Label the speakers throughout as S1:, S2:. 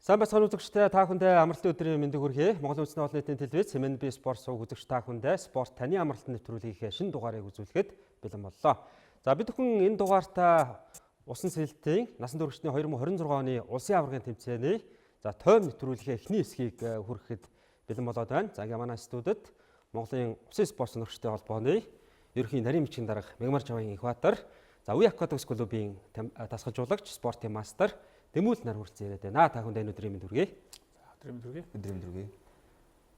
S1: Сайн бацхан үзэгчтэй та бүхэндээ амралтын өдрийн мэндийг хүргэе. Монгол Үндэсний олон нийтийн телевиз MNB Sport сувг үзэгч та бүхэндээ спорт таны амралтын нэвтрүүлгийнхээ шинэ дугаарыг үзүүлэхэд бэлэн боллоо. За бид бүхэн энэ дугаартаа усан сэлэлтийн насан туршидны 2026 оны улсын аваргын тэмцээний тойм нэвтрүүлгийн эхний хэсгийг хүрэхэд бэлэн болоод байна. За ингээ манай студид Монголын усын спорт сонирхчдын холбооны ерөнхий нарийн бичгийн дарга Мягмар Жавын Экватор, Үе Акватикс клубын тасгалжуулагч, спортын мастер Дэмүүл нар хүрэлцэн ирээд байна. Та бүхэнд энэ өдрийн мэнд хүргэе.
S2: Өдрийн мэнд хүргэе.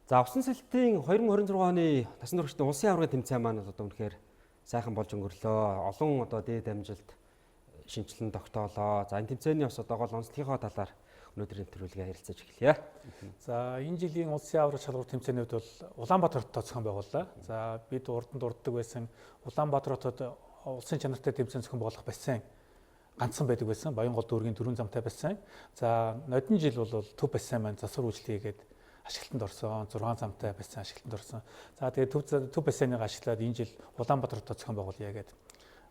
S1: За усан сэлэлтийн 2026 оны насан туршидын улсын аваргын тэмцээн маань одоо үнэхээр сайхан болж өнгөрлөө. Олон одоо дээд амжилт шинжилэн тогтоолоо. За энэ тэмцээний бас одоо гол онцлогынхоо талаар өнөөдрийн нэвтрүүлгээ ярилцаж эхэлье.
S3: За энэ жилийн улсын аварга шалгуур тэмцээний үед бол Улаанбаатар хотод зохион байгууллаа. За бид урд нь дурддаг байсан Улаанбаатар хотод улсын чанартай тэмцээн зохион байгуулах бассейн ганцхан байдаг байсан. Баянгол дүүргийн 4 замтай бассейн. За нодон жил бол төв бассейн маань засвар үйлчлэгээ гээд ашиглалтанд орсон. 6 замтай бассейн ашиглалтанд орсон. За тэгээд төв бассейнийг ашиглаад энэ жил Улаанбаатар хотод зохион байгуулъя гээд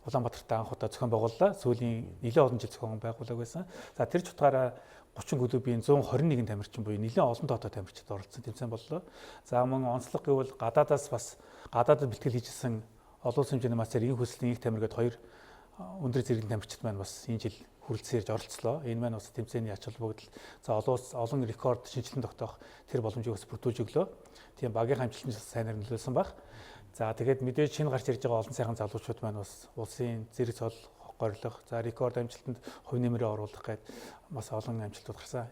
S3: Улаанбаатарт анх удаа зохион байгууллаа. Сүүлийн нэлээд олон жил зохион байгуулаг байсан. За тэр ч утгаараа 30 клубын 121 тамирчин буюу нэлээд олон тоотой тамирчид оролцсон тэмцээн боллоо. За мөн онцлог гэвэл гадаадаас бас гадаадд бэлтгэл хийжсэн олон улсын хэмжээний мастер энэ хүслийн их тамир гээд 2 өндөр зэрэглэлийн тамирчид маань бас энэ жил хүрэлцэн ирж оролцлоо. Энэ маань бас тэмцээний ач холбогдол олон рекорд шинжилэн тогтоох тэр боломжийг бас бүрдүүлж өглөө. Тийм багийн амжилтанд сайнаар нөлөөлсөн баг. За тэгээд мэдээж шинэ гарч ирж байгаа олон сайхан залуучууд маань бас улсын зэрэг цол горилох, за рекорд амжилтанд хувь нэмрээ оруулах гээд бас олон амжилтууд гарсан.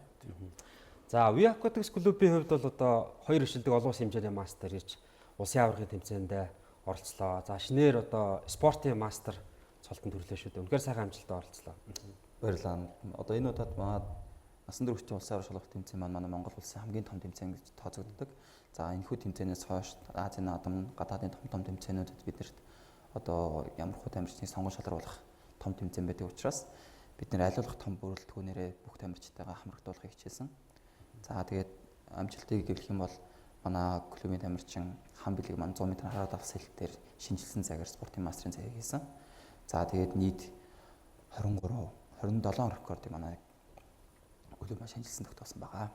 S1: За Үе Акватикс клубын хувьд бол одоо 2 ишилдэг олон улсын хэмжээний мастер ирж улсын аваргын тэмцээнд оролцлоо. За шинээр одоо спортын мастер цолтон төрлөө шүү дээ. Үнэхээр сайхан амжилтанд оролцлоо.
S2: Баярлалаа. Одоо энэ удаад манай насан туршидын улсын аварга шалгуур тэмцээн маань манай Монгол улсын хамгийн том тэмцээн гэж тооцогддог. За энэхүү тэмцээнээс хойш Азийн наадам, гадаадын том тэмцээнүүдэд биднэрт одоо ямар хуу тамирчдыг сонгон шалгаруулах том тэмцээн байдаг учраас бид нэр аль болох том бүрэлдэхүүнээрээ бүх тамирчдаагаа хамрагдуулахыг хичээсэн. За тэгээд амжилтыг гэвлэх юм бол манай клубын тамирчин хам билег маань 100 м хараад авах сэлэлтээр шинжилсэн цагаар спортын мастерын цагийг хийсэн. За тэгээд нийт 27 рекордыг манай клуб маань шинжилсэн тогтоосон байгаа.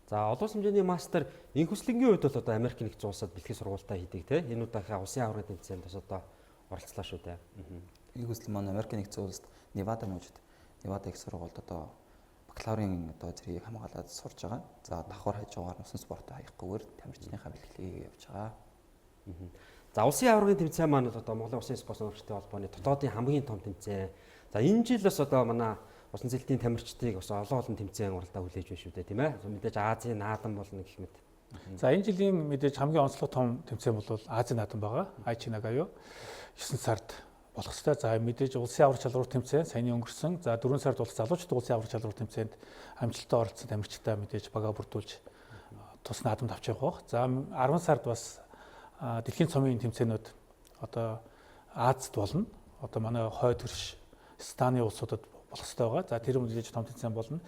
S1: За олон улсын хэмжээний мастер энэ хүслэнгийн үед бол одоо Америк нэгдсэн улсад бэлтгэл сургуультаа хийдэг те. Энэ удаагийн улсын аваргын тэмцээнд бас одоо оролцлоо шүү дээ.
S2: Энэ хүсэл маань Америк нэгдсэн улсад Невада мужид Невада их сургуульд одоо бакалаврын одоо зэргийг хамгаалаад сурж байгаа. За давхар хажуугаар усан спортоо хаяггүйгээр тамирчныхаа бэлтгэлийг явьж байгаа.
S1: За улсын аваргын тэмцээн маань одоо Монголын усын спорт сонирхчдын холбооны дотоодын хамгийн том тэмцээн. За энэ жил бас одоо манай усан сэлэлтийн тамирчдыг бас олон тэмцээн уралдаа хүлээж байна шүү дээ, тийм ээ. Мэдээж Азийн наадам болно гэх мэт.
S3: За энэ жилийн мэдээж хамгийн онцлог том тэмцээн бол Азийн наадам байгаа. Айчи Нагаю 9 сард болох ёстой. За мэдээж улсын аварга шалгуур тэмцээн саяны өнгөрсөн. За 4 сард улс залуучууд улсын аварга шалгуур тэмцээнд амжилттай оролцсон тамирчдаа мэдээж бага бүрдүүлж тус наадамд авч явах. За 10 сард бас дэлхийн цомын тэмцээнүүд одоо Азад болно. Одоо манай хойд төрш Станы улсуудад болох ёстой байгаа. За тэр мэдээж том тэмцээн болно.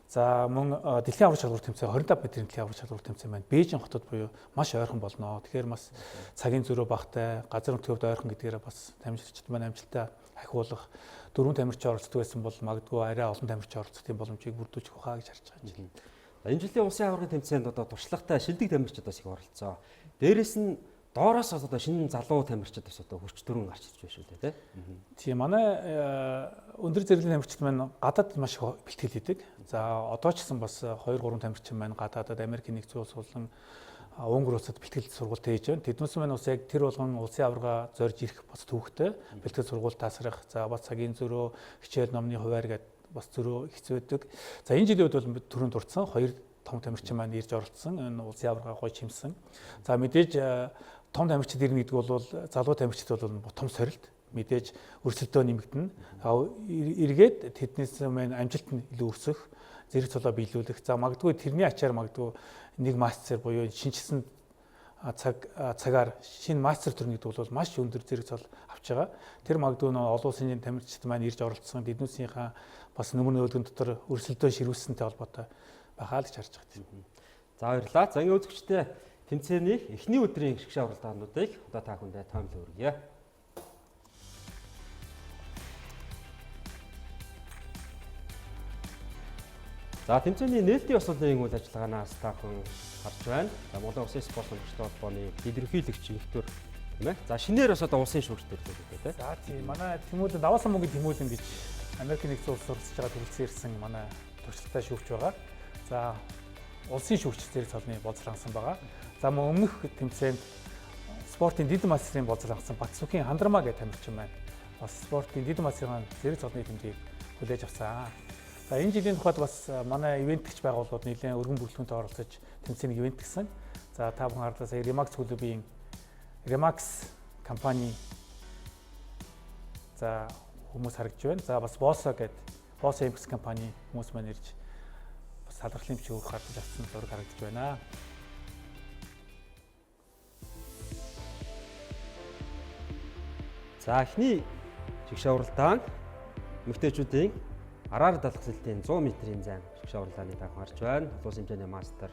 S3: За мөн дэлхийн аварга шалгуур тэмцээн 25 метрийн дэлхийн аварга шалгуур тэмцээн байна. Бээжин хотод буюу маш ойрхон болно. Тэгэхээр бас цагийн зөрөө багтай, газар нутгийн хувьд ойрхон гэдгээрээ бас тамирчид маань амжилтаа ахиулах 4 тамирчин оролцдог байсан бол магадгүй арай олон тамирчин оролцох юм боломжийг бүрдүүлж ухаа гэж харж байгаа юм.
S1: Энэ жилийн улсын аваргын тэмцээнд одоо туршлагатай шилдэг тамирчид бас их оролцоо. Дээрээс нь доороос одоо шинэ залуу тамирчид бас одоо хурц дөрөв гарч ирж байна шүү дээ,
S3: тийм манай өндөр зэрэглэлийн тамирчид маань гадаад маш их бэлтгэл хийдэг. За одоо ч гэсэн бас 2-3 тамирчин маань гадаадад Америк нэгдсэн улс болон Унгар улсад бэлтгэл сургалт хийж байна. Тэднээс маань бас яг тэр болгон улсын аварга зорж ирэх бас төвхтэй бэлтгэл сургалт тасрах, за бас цагийн зөрөө, хичээл номны хуваар гэдэг бас зөрөө хэцүү байдаг. За энэ жилийн үед бол түрүүнд дурдсан 2 том тамирчин маань ирж оролцсон. Энэ улсын аварга гоё чимсэн. За мэдээж том тамирчид ирнэ гэдэг бол залуу тамирчид бол том сорилт мэдээж өрсөлдөө нэмэгдэнэ. Эргээд тэднээс маань амжилт нь илүү өсөх, зэрэг цолоо биелүүлэх. За магадгүй тэрний ачаар магадгүй нэг мастер буюу шинжилсэн цагаар шинэ мастер төрнө гэдэг бол маш өндөр зэрэг цол авч байгаа. Тэр магадгүй олон улсын тамирчид маань ирж оролцсон тэднүүсийнхаа бас нөмөр нөлгөн дотор өрсөлдөө ширүүлсэнтэй холбоотой байхаа л гэж харж байгаа.
S1: За баярлалаа. За ингээ үзэгчтэй тэмцээний эхний өдрийн гიშгшээ уралдаануудыг одоо та бүхэндээ тоомлоо хүргье. За тэмцээний нээлтийн ёслолын үйл ажиллагаанаас таахан харж байна. За Монголын Улсын спорт хамтлагчдын холбооны илэрхийлэгч инхтөр тийм ээ. За шинээр бас одоо улсын шүүгч төрлөө гэдэг.
S3: За тийм манай Тэмүүлэн даваасан мөнгөний Тэмүүлэн гэж Америк нэгдсэн улс суралцж байгаа төрөлцсөн ирсэн манай туршлагатай шүүгч байгаа. За улсын шүүгч зэрэг цолны боловсруулсан байгаа. За мөн өмнөх тэмцээнд спортын дид масрын боловсруулсан Батсүхийн Хандармаа гэх тамирчин байна. Бас спортын дид масрын зэрэг цолны тэмцээг хүлээж авсан. За энэ жилийн тухайд бас манай ивентгч байгууллагууд нэлээд өргөн бүрэлдэхүүнтэй оролцож тэмцээнийг ивент гэсэн. За та бүхэн харлаа сая Remax клубын Remax компани за хүмүүс харагдж байна. За бас Bosso гэдэг Bosso MX компани хүмүүс маань ирж бас салбарлын бичиг хардж авсан зураг харагдж байна.
S1: За эхний шигшээ уралдаан эмэгтэйчүүдийн араар далах сэлтийн 100 м-ийн зайн шигшээ уралдааны таахан харж байна. Улс хэмжээний мастер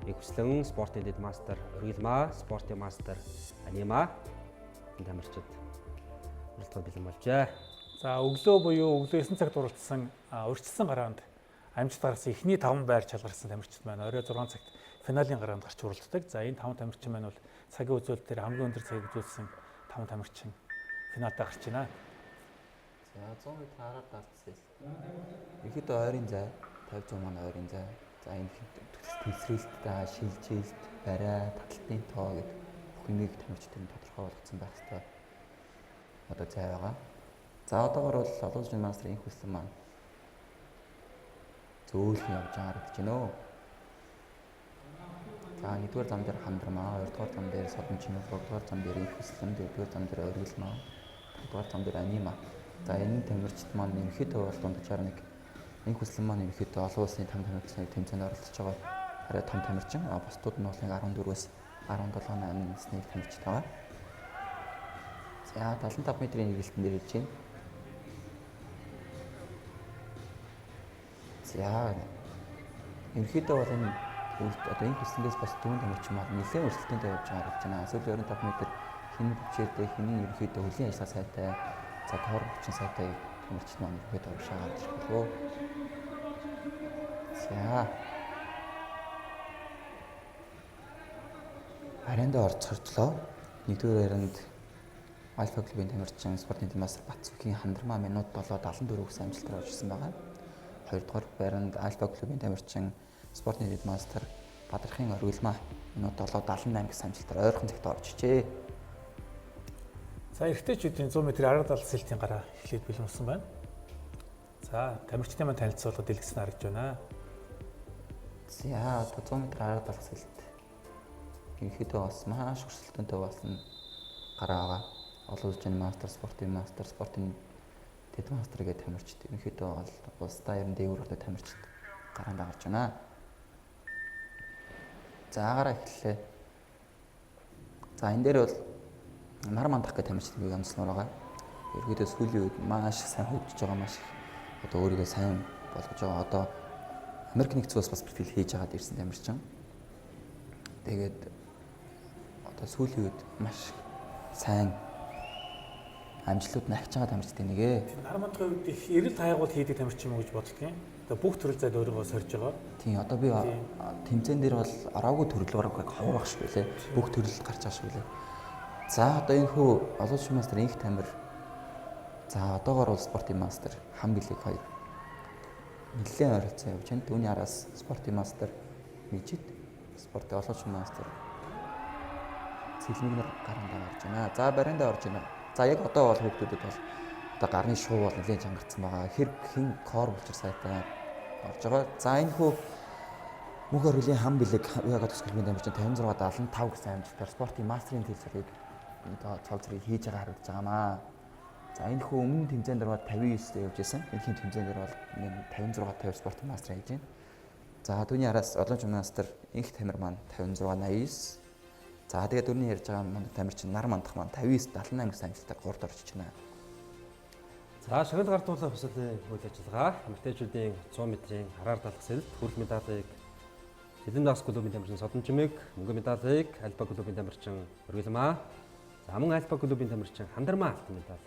S1: Игвслэн, спортын дэд мастер Оргилмаа, спортын мастер Анима энэ тамирчид уралдаанд бэлэн болжээ.
S3: За өглөө буюу өглөө 9 цагт уралдсан урьдчилсан гараанд амжилт гаргасан эхний 5 байр чалгарсан тамирчид байна. Орой 6 цагт финалийн гараанд гарч уралддаг. За энэ 5 тамирчин маань бол цагийн үзүүлэлт дээр хамгийн өндөр цагийг үзүүлсэн 5 тамирчин финалдаа гарч байна.
S2: За 100 м араар далцсан. Ихэд ойрын зай 50 100 маань ойрын зай. За энэ төвсрэлттэй шилжилт, барай, таталтын тоо гэдэг бүх юмыг тамирчдын тодорхой болгоцсон байх хэрэгтэй. Одоо зай байгаа. За одоогор бол олон улсын мастер инх хүссэн маань зөөлхөн явж байгаа гэж байна өө. За 1-р зам дээр Хандармаа, 2-р зам дээр Содончин, 3-р зам дээр инх хүссэн, 4-р зам дээр Оргилмаа, 5-р зам дээр Анима. За энэ тамирчид маань ерөнхийдөө бол дундчаар нэг инх хүссэн маань ерөнхийдөө олон улсын том тамирчны тэмцээнд оролцож байгаа. Арай том тамирчин, бусдууд нь бол 14-өөс 17-8 насны тамирчид байгаа. За 75 м-ийн эргэлтэн дээр ирж байна. За ерөнхийдөө бол энэ одоо энэ хүслээс бас дөрөв тамирчин маань нэлээд өрсөлдөөнтэй явж байгаа гэж байна. Сүүлийн 25 м хин бичээдээ хин ерөнхийдөө хөлийн ажиллагаа сайтай, за тоор хүчин сайтай тамирчин маань ерөнхийдөө урагшаа гарч ирэх болов. За аренда орцгорчлоо. 1-р аренда Альфа клубын тамирчин спортын мастер Батсүхийн Хандармаа минут 7:74 гэсэн амжилтаар оржсэн байгаа. 2-р байранд Альфа клубын тамирчин спортын дэд мастер Бадрахын Оргилмаа минут 7:78 гэсэн амжилтаар ойрхон цагт орж ичээ.
S3: За эрэгтэйчүүдийн 100 м араар далах сэлтийн гараа эхлээд бэлэн болсон байна. За тамирчдын маань танилцуулга дэлгэсэн харагдж байна.
S2: За одоо 100 м араар далах сэлт ерөнхийдөө бас маш өрсөлдөөнтэй болсон гараа байгаа. Олон улсын мастер, спортын дэд мастер гэдэг тамирчид ерөнхийдөө бол улсдаа ер нь дээгүүр ордог тамирчид гараанд гарч байна. За гараа эхэллээ. За энэ дээр бол нар мандах гэх тамирчид амжилснаар байгаа. Ерөнхийдөө сүүлийн үед маш сайн хөгжиж байгаа, маш одоо өөрийгөө сайн болгож байгаа. Одоо Америк нэгдсэн улс бас профил хийж агаад ирсэн тамирчин. Тэгээд одоо сүүлийн үед маш сайн амжилтууд нагч байгаа тамирчдын нэгэ.
S3: Нар мандахын үед их эрэл хайгуул хийдэг тамирчин юм уу гэж боддгийн. Одоо бүх төрөл зайд өөрийгөө сорж байгаа.
S2: Тийм одоо би тэмцээн дээр бол ороогүй төрөл бараг ховор багш байлээ. Бүх төрөл гарч байгаа шүү лээ. За одоо энэ хүү олон улсын мастер инх тамир. За одоогоор бол спортын мастер хамгэлэг хоёр. Нэлээд ойролцоо явж байна. Түүний араас спортын мастер Мижид, спортын олон улсын мастер Сэлмигнэр гараандаа орж байна. За бариандаа орж байна. За яг одоо бол хүүхдүүдэд бол одоо гарны шуу бол нэлээд чангарсан байгаа. Хэрэг хин кор болчир сайтай орж байгаа. За энэ хүү мөнх оргилийн хам бэлэг яг тус клубын тамирчин 56-75 гэсэн амжилтаар спортын мастерын төлөвлөрийг одоо цол зэрэг хийж байгаа харагдаж байгаамаа. За энэ хүү өмнө тэмцээнд дээр 59-тэй явж байсан. Энэхийн тэмцээнд дээр бол 56-50 спортын мастер хийж байна. За түүний араас олон улсын мастер инх тамир маань 56-89. За тэгээд дөрөвний ярьж байгаа манд тамирчин нар мандах маань 59-78 гэсэн амжилтаар 3-д орж байна.
S1: За шагнал гартуулах хөсөлийн үйл ажиллагаа эмэгтэйчүүдийн 100 м-ийн араар далах сэлт хүрэх медалийг Жилэндагс клубын тамирчин Содончмэг, мөнгөн медалийг Альфа клубын тамирчин Оргилмаа, за мөн Альфа клубын тамирчин Хандармаа алтан медаль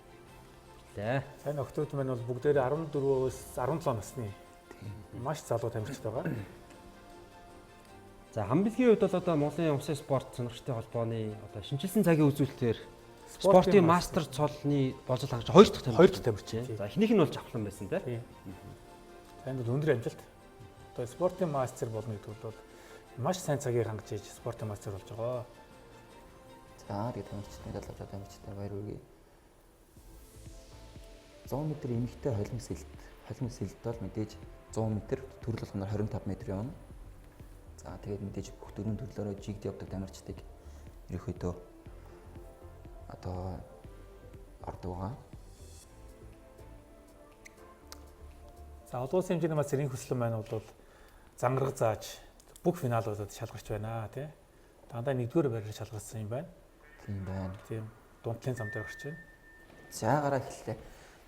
S1: ирлээ.
S3: Сайн охтууд маань бол бүгдээрээ 14-өөс 17 насны Маш залуу тамирчид байгаа.
S1: За хамбилгийн хувьд бол одоо Монголын усын спорт сонирхчдын холбооны одоо шинжилсэн цагийн үзүүлэлтээр спортын мастер цолны болжол хангаж 2 дахь тамирч. За эхнийх нь бол Жавхлан байсан тийм.
S3: За энэ бол өндөр амжилт. Одоо спортын мастер болно гэдэг бол маш сайн цагийг хангаж иж спортын мастер болж байгаа.
S2: За тэгээд тамирчдын залуучууд тамирчдын баяр хүргэе. 100 м эмэгтэй холимог сэлд бол мэдээж 100 м төрөл болгоноор 25 м явна. За тэгээд мэдээж бүх дөрвөн төрлөөрөө жигд явдаг тамирчдыг ерөөхдөө одоо ордог байгаа.
S3: За олон улсын хэмжээний мастер энэ хүслэн маань бол зангараг зааж бүх финалуудад шалгарч байна тий. Дандаа 1-р байраар шалгарсан юм байна.
S2: Тийм байна.
S3: Тийм дундлын зам дээр гарч байна.
S2: За гараа эхэллээ.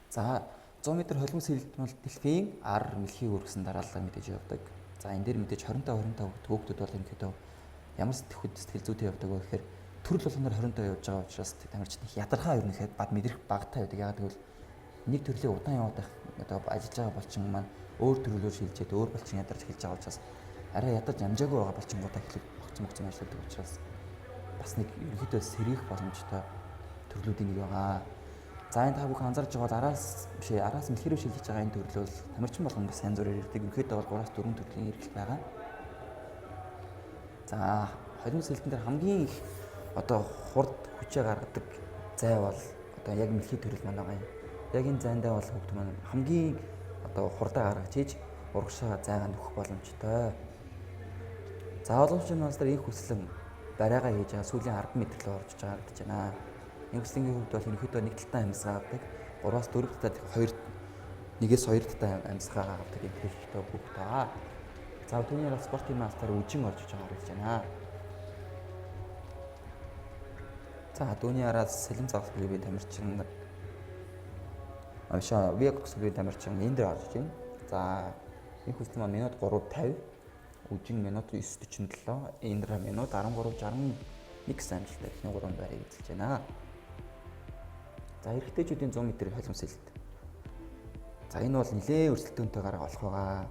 S2: За 100 м холимог сэлд бол дэлхийн ар мэлхийг өргөсөн дараалал мэдээж явдаг. За энэ дээр мэдээж 25 хүүхдүүд бол ерөнхийдөө ямар сэтгэл зүйтэй явдаг вэ гэхээр төрөл болгоноор 25 явж байгаа учраас тамирчдын ядаргаа ер нь ихэд бад мэдрэх багтаа байдаг. Яагаад гэвэл нэг төрлийн удаан яваад байх одоо ажиллаж байгаа болчин маань өөр төрлөөр шилжээд өөр болчин ядарч эхэлж байгаа учраас арай ядарч амжаагүй байгаа болчингуудаа эхлэх богцсон ажилладаг учраас бас нэг ерөнхийдөө сэргийх боломжтой төрлүүдийн нэг байгаа. За энэ та бүхэн анзаарч байгаа араас мэлхэрөөр шилжиж байгаа энэ төрлөл тамирчин болгон бас янз бүрээр ирдэг. Ерөнхийдөө бол 3-4 төрлийн иргэл байгаа. За холимог сэлтэн дээр хамгийн их одоо хурд хүчээ гаргадаг зай бол одоо яг мэлхий төрөл маань байгаа юм. Яг энэ зайндаа бол хөвгт маань хамгийн одоо хурдаа гаргаж ийж урагшаа зайгаа нөхөх боломжтой. За олон улсын мастер их хүслэн барайгаа хийж байгаа сүүлийн 10 м рүү орж байгаа гэж байна. Энэ хүслэнгийн хувьд бол ерөнхийдөө нэг талтай амьсгаа авдаг. 3-аас 4 талтай 1-2 талтай амьсгаа авдаг юм хэрэгтэй бүгд байгаа. За түүний арга спортын мастер үжин орж иж байгаа гэж байна. За түүний араас сэлэм загас клубын тамирчин Виакс клубын тамирчин энд орж иж байна. За энэ хүслэн маань минут 3:50, үжин минут 9:47, эндра минут 13:61 гэсэн амжилттай эхний 3 байрыг эзэлж байна. За эрэгтэйчүүдийн 100 м холимог сэлд. За энэ бол нэлээд өрсөлдөөнтэй гараг болох байгаа.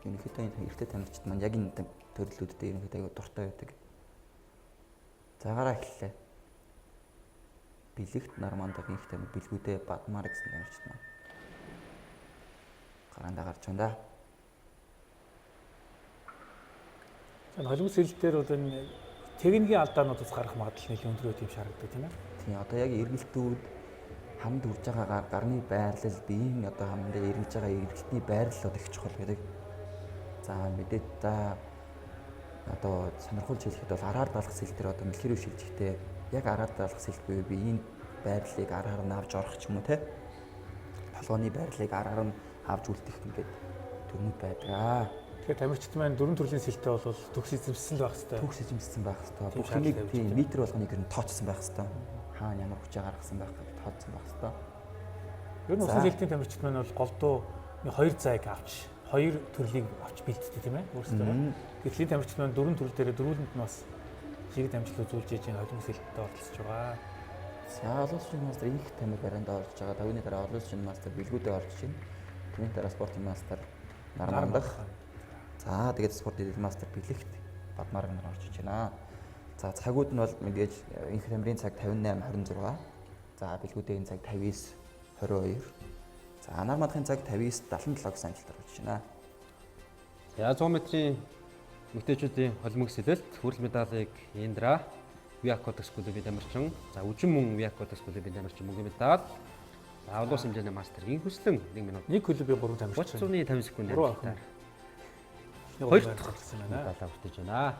S2: Ерөнхийдөө энэ эрэгтэй тамирчид маань яг энэ төрлүүдтэй ерөнхийдөө аягүй дуртай байдаг. За гараа эхэллээ. Бэлэгт Нормандаг их тамир бэлгүүдээ Бадмар гэсэн тамирчид маань гараандаа гарч байна да.
S3: Энэ холимог сэлд дээр бол энэ техникийн алдаануудаас гарах магадлал нэлээд өндөр байт юм шаарддаг тийм ээ.
S2: Тийм одоо яг эргэлтүүд хамд үрж байгаа гарны байрлал, биеийн одоо хамдаа эргэж байгаа эргэлтний байрлал их чухал гэдэг. За мэдээд та одоо сонирхолж хэлэхэд бол араар даалгах сэлд дээр одоо мэлхэрөөр шилжихдээ яг араар даалгах сэлд буюу биеийн байрлалыг араар нь авч орох ч юм уу те. Толгойн байрлалыг араар нь авч үлдэх ингээд төрнүүд байдаг.
S3: Тэгэхээр тамирчид маань 4 төрлийн сэлтэй бол төгс эзэмссэн л байх хэрэгтэй.
S2: Төгс эзэмссэн байх хэрэгтэй. Бүхнийг тийм метр болгоныг ер нь тооцсон байх хэрэгтэй. Хаана ямар хүчээ гаргасан байх гэж тооцсон байх хэрэгтэй.
S3: Ер нь усан сэлтийн тамирчид маань бол голдуу 2 зайг авч 2 төрлийг авч бэлддэг тийм ээ өөрсдөө. Гэтэл тамирчид маань 4 төрөл дээр дөрүүлэнд нь бас жиг дамжил үзүүлж иж энэ холимог сэлтэд оролцож байгаа.
S2: За олон улсын мастер их тамир барианд орж байгаа. Тавны дараа олон улсын мастер бэлгүүдэд орж байна. Түүний дараа спортын мастер Нармандах. За тэгээд спортын мастер бэлэгт Бадмар нар орж иж байна. За цагууд нь бол мэдээж инх тамирын цаг 58:26. За бэлгүүдийн цаг 59:22. За Нармандахын цаг 59:77 гэсэн амжилтаар орж байна.
S1: За 100 м-ийн эмэгтэйчүүдийн холимог сэлэлт хүрэл медалыг Индра Виакотекс клубын тамирчин, за үжин мөн Виакотекс клубын тамирчин мөнгө медаль. За олон улсын хэмжээний мастер ин хүслэн 1 минут.
S3: Нэг клубын 3 тамирчин.
S1: 30-50 секунд амжилтаар.
S3: Хоёр дахь гарсан байна.
S1: Медаль авчиж байна.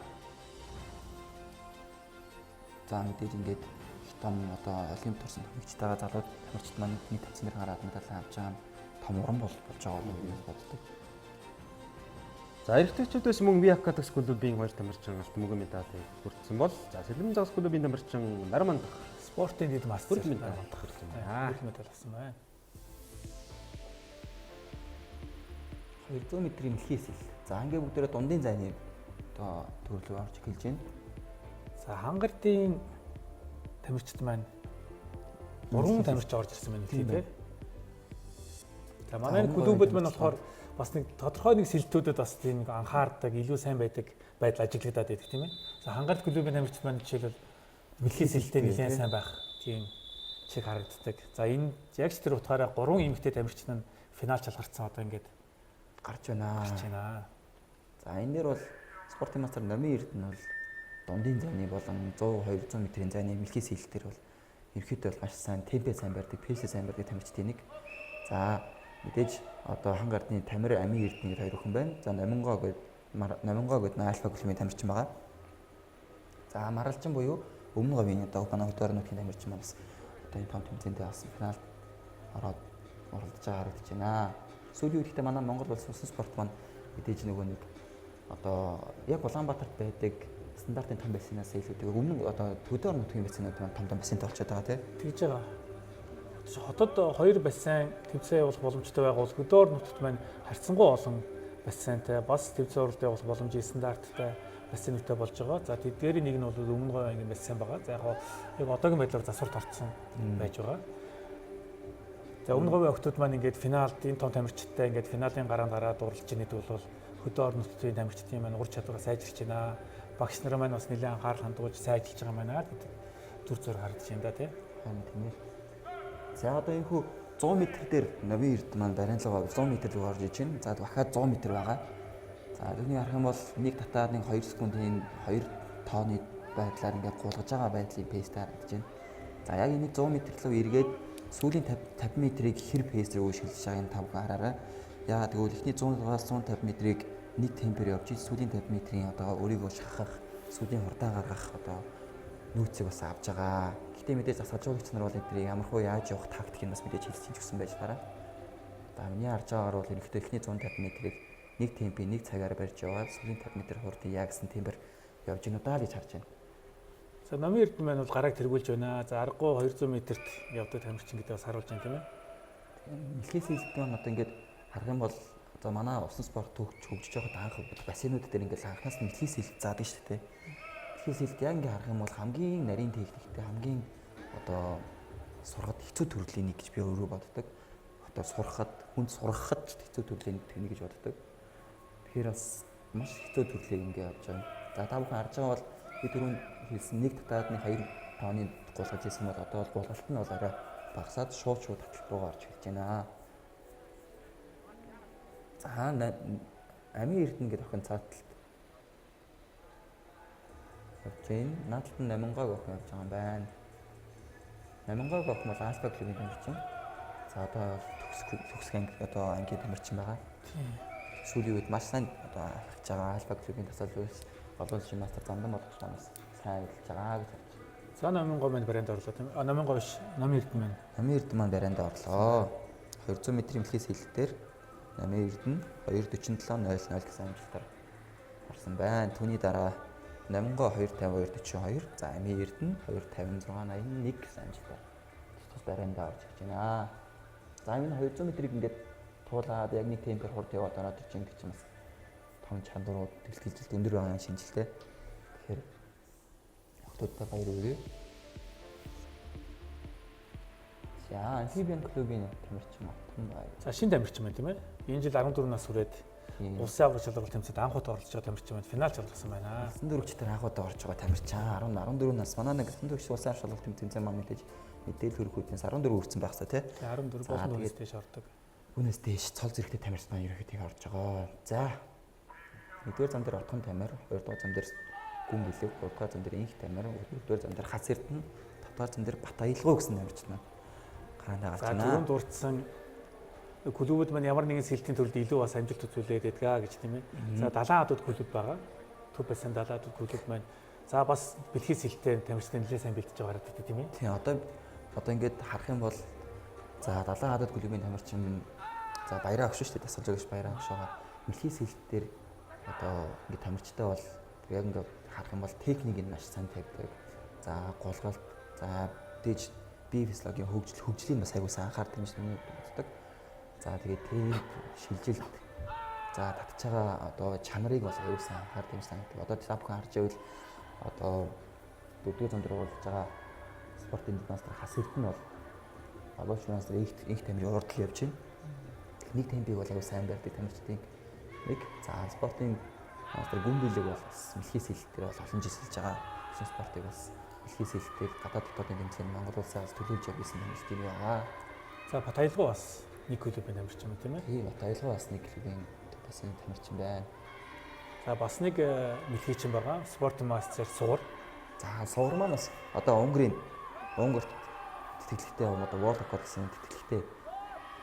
S2: За мэдээж ингээд их том одоо олимпиад турсан тамирчтайгаа залууд тамирчид маань нэг тавцсан дээр гараад медаль авч байгаа нь том уран болж байгаа юм боддог.
S1: За эрэгтэйчүүдээс мөн Виакотекс клубын 2 тамирчин алт мөнгө медалийг хүртсэн бол за сэлэм загас клубын тамирчин Нармандах
S3: Спортын дэд мастер
S1: медаль хүртсэн байна.
S3: Медаль авсан байна.
S2: 200 м-ийн мэлхийсэл. За ингээ бүгдээрээ дундын зайны одоо төрлөө орж эхэлж байна.
S3: За хангалтын тамирчид маань 3 тамирч орж ирсэн байна лээ тий. За манай клубуд маань болохоор бас нэг тодорхой нэг сэлтүүдэд бас тийм нэг анхаардаг, илүү сайн байдаг байдал ажиглагдаад байдаг тийм ээ. За хангалт клубын тамирчид маань жишээлбэл бэлгийн сэлтээ нэлээд сайн байх тийм чиг харагддаг. За энэ яг ч тэр утгаараа 3 эмэгтэй тамирчин нь финал шалгарсан одоо ингээд
S2: гарч байна. За энэ дээр бол спортын мастер Номын Эрдэнэ бол дундын зайны болон 100 200 метрийн зайны мэлхий сэлтээр бол ерөөхдөө бол маш сайн темпээ сайн барьдаг, пэйсээ сайн барьдаг тамирчдын нэг. За мэдээж одоо хан гардны Тамир Амийн Эрдэнэ гэдэг хоёр охин байна. За Номингоо гэдэг Альфа клубын тамирчин байгаа. За Маралчин буюу Өмнө говийн одоо Банаа хөдөө орнуудын тамирчин маань бас одоо энэ том тэмцээндээ бас финалд ороод оролцож байгаа харагдаж байна. Сүүлийн үед ихтэй манай Монгол улс усан спорт маань мэдээж нөгөө нэг одоо яг Улаанбаатарт байдаг стандартын том бассейнаас илүү өмнө одоо хөдөө орнуудын бассейнууд маань том бассейнтэй болчиход байгаа тийм.
S3: Тэгж байгаа. Хотод 2 бассейн тэмцээн явуулах боломжтой байгаа бол хөдөө орнуудад маань харьцангуй олон бассейнтэй бас тэмцээн уралд явуулах боломжтой стандарттай бассейнтэй болж байгаа. За тэдгээрийн нэг нь бол Өмнө говийн ангийн бассейн байгаа. За яг одоогийн байдлаар засварт орцсон байж байгаа. За Өмнө говийн охтууд маань ингээд финалд энэ том тамирчидтай ингээд финалийн гараанд гараад уралж ийнэд бол хөдөө орнуудын тамирчдын маань ур чадвараа сайжирч байна. Багш нар маань бас нэлээд анхаарал хандуулж сайжилж байгаа маань гэдэг төр зур харагдаж байна да тийм.
S2: Тийм ээ. За одоо энэ хүү 100 м дээр Номын Эрдэнэ маань бариалгаа 100 м рүү орж иж байна. За дахиад 100 м байгаа. За түүний харах юм бол нэг татаад нэг 2 секундын 2 тооны байдлаар ингээд гулгаж байгаа байдлын пейстэй харагдаж байна. За яг энэ 100 м рүү эргээд сүүлийн 50 м-ийг хэр пейсээр үйлчилж байгааг та бүхэн хараарай. Яагаад гэвэл эхний 100-аас 150 м-ийг нэг темпээр явж сүүлийн 50 м-ийн одоо өөрийгөө шахах, сүүлийн хурдаа гаргах одоо нөөцийг бас авж байгаа. Гэтэ мэдээж засаж жуулагч нар бол энэ ямархуу яаж явах тактикийг бас мэдээж хэлсэн ч гэсэн байж дараа. За миний харж байгаагаар бол ерөнхийдөө эхний 150 м-ийг нэг темпийн нэг цагаар барьж яваад сүүлийн 50 м хурдыг яг гэсэн темпээр явж гэнэ удаа л гэж харж байна.
S3: За Номын Эрдэнэ маань бол гарааг тэргүүлж байна. За аргагүй 200 м-т явдаг тамирчин гэдэг бас харуулж байна тийм ээ.
S2: Мэлхээс хэлсэн одоо ингээд харах юм бол одоо манай усан спорт хөгжиж байхад анх бассейнууд дээр ингээд анхнаас нь мэлхээс хэлт заадаг шүү дээ. Мэлхээс хэлт яг ингээд харах юм бол хамгийн нарийн техниктэй хамгийн одоо сурахад хэцүү төрлийн нэг гэж би өөрөө боддог. Одоо сурахад хүнд сургахад хэцүү төрлийн техник гэж боддог. Тэгэхээр бас маш хэцүү төрлийг ингээд явж байгаа. За та бүхэн харж байгаа бол би түрүүнд хэлсэн нэг татаад нэг 2 тооны гулгаж ирсэн бол одоо бол гулгалт нь бол арай багасаад шууд татлалт руугаа орж эхэлж байна. За Амийн Эрдэнэ гэдэг охин цааталт явж байна. Наадталт нь Номингоо охин явж байгаа юм байна. Номингоо охин бол Альфа клубын тамирчин. За одоо төгсөх одоо ангийн тамирчин байгаа. Сүүлийн үед маш сайн одоо харж байгаа Альфа клубын тасалбарт боловсролын мастер замдан болгож манаас сайн ажиллаж байгаа гэж бодож байна.
S3: За Номингоо маань барианд орлоо тийм. Номингоо биш, Номын Эрдэнэ маань.
S2: Номын Эрдэнэ маань барианд орлоо. 200 м-ийн мэлхээс хэлэлтээр Номын Эрдэнэ 2:47.00 гэсэн амжилтаар гарсан байна. Түүний дараа Номингоо 2:52.42, за Амийн Эрдэнэ 2:56.81 гэсэн амжилтаар барианд орж ирж байна. За энэ 200 м-ийг ингээд туулаад яг нэг темпээр хурд яваад ороод ирж байгаа чинь бас том чадварууд дэлгэлжилт өндөр байгаа шинжилтэй. Тэгэхээр охтуудтай баяр хүргэе. За Амфибиан клубын тамирчин Матхан байна.
S3: За шинэ тамирчин байна тийм ээ. Энэ жил 14 нас хүрээд улсын аврал шалралт тэмцээнд анх удаа оролцож байгаа тамирчин байна. Финал шалгасан байна.
S2: 94-чдэр анх удаа орж байгаа тамирчин 14 нас. Манай нэг 94-ч улсын аврал шалралт тэмцээн маань мэдээж мэдээлэл хөрөхүүднээс 14 хүрсэн байхсаа тий.
S3: 14 болон дээрээс дэш ордог.
S2: Үүнээс дээш цол зэрэгтэй тамирчин маань ерөөхдөө орж байгаа. За 1-р зам дээр Отхон тамир, 2-р зам дээр Гүн Бэлэг, 3-р зам дээр Инх тамир, 4-р зам дээр Хас Эрдэнэ, 5-р зам дээр Бат Аялгау гэсэн тамирчин маань гараандаа гарч байна.
S3: За түрүүнд дурдсан клубуд маань ямар нэгэн сэлтийн төрөлд илүү бас амжилт үзүүлээд байдгаа гэж тийм ээ. За далайн хадууд клуб байгаа. Төв байсан далайн хадууд клуб маань за бас бэлхий сэлтээ тамирчдын нэлээд сайн бэлдэж байгаа гэдэг тийм ээ.
S2: Тийм одоо ингээд харах юм бол за далайн хадууд клубын тамирчин за баяраа өгш шүү дээ тасалж өгч баяраа өгш байгаа. Мэлхий сэлт дээр одоо ингээд тамирчтай бол яг ингээд харах юм бол техник нь маш сайн тавьдаг. За гулгалт, за дэж бие физиологийн хөгжлийн бас аягүй сайн анхаардаг юм шиг боддог. За тэгээд темп, шилжилт, за татж байгаа одоо чанарыг бас аягүй сайн анхаардаг юм санагдав. Одоо та бүхэн харж байвал одоо 4-р зам дээр болж байгаа спортын мастер Хас Эрдэнэ бол Боловчноос их тамирын урд явж байна. Техник темпийг бол аягүй сайн барьдаг тамирчдын нэг. За спортын мастер гүнбэлэг бол бас мэлхийс хэлэлтээр бол олон жил хэлж байгаа. Шинэ спортыг бас мэлхийс хэлэлтээр гадаад дотоодын тэмцээнд Монгол улсаас төлөвлөж явсан тамирчдын байгаа.
S3: За Батаялгуу бас нэг клубын тамирч юм тийм ээ.
S2: Тийм Батаялгуу бас нэг клубын бас энэ тамирчин байна.
S3: За бас нэг мэлхийчин байгаа. Спортын мастер Сугар.
S2: За Сугар маань бас одоо Унгарт тэтгэлэгтэй одоо World Record гэсэн тэтгэлэгтэй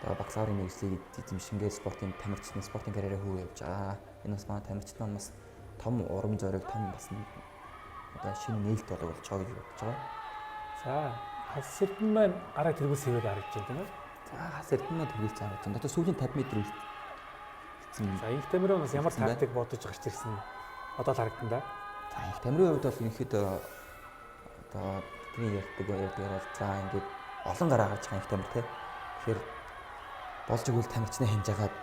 S2: одоо бакалаврын мэргэжлийг эзэмшингээ спортын тамирчны спортын карьераа хүү явж байгаа. Энэ бас манай тамирчид маань бас том урам зориг том бас одоо шинэ нээлт болог болж байгаа гэж бодож байгаа.
S3: За хас эрдэн маань гараа тэргүүс хэвээр харагдаж байна тийм ээ.
S2: За хас эрдэн маань тэргүүс харагдаж байна. Одоо сүүлийн 50 м үлдсэн.
S3: За инх тамирын бас ямар тактик бодож гарч ирсэн одоо л харагдан да.
S2: За инх тамирын хувьд бол ерөнхийдөө одоо бидний ярьдаг бол за ингээд олон гараа гарч байгаа инх тамир те. Тэгэхээр болж игэл тамирчны хэмж хагаад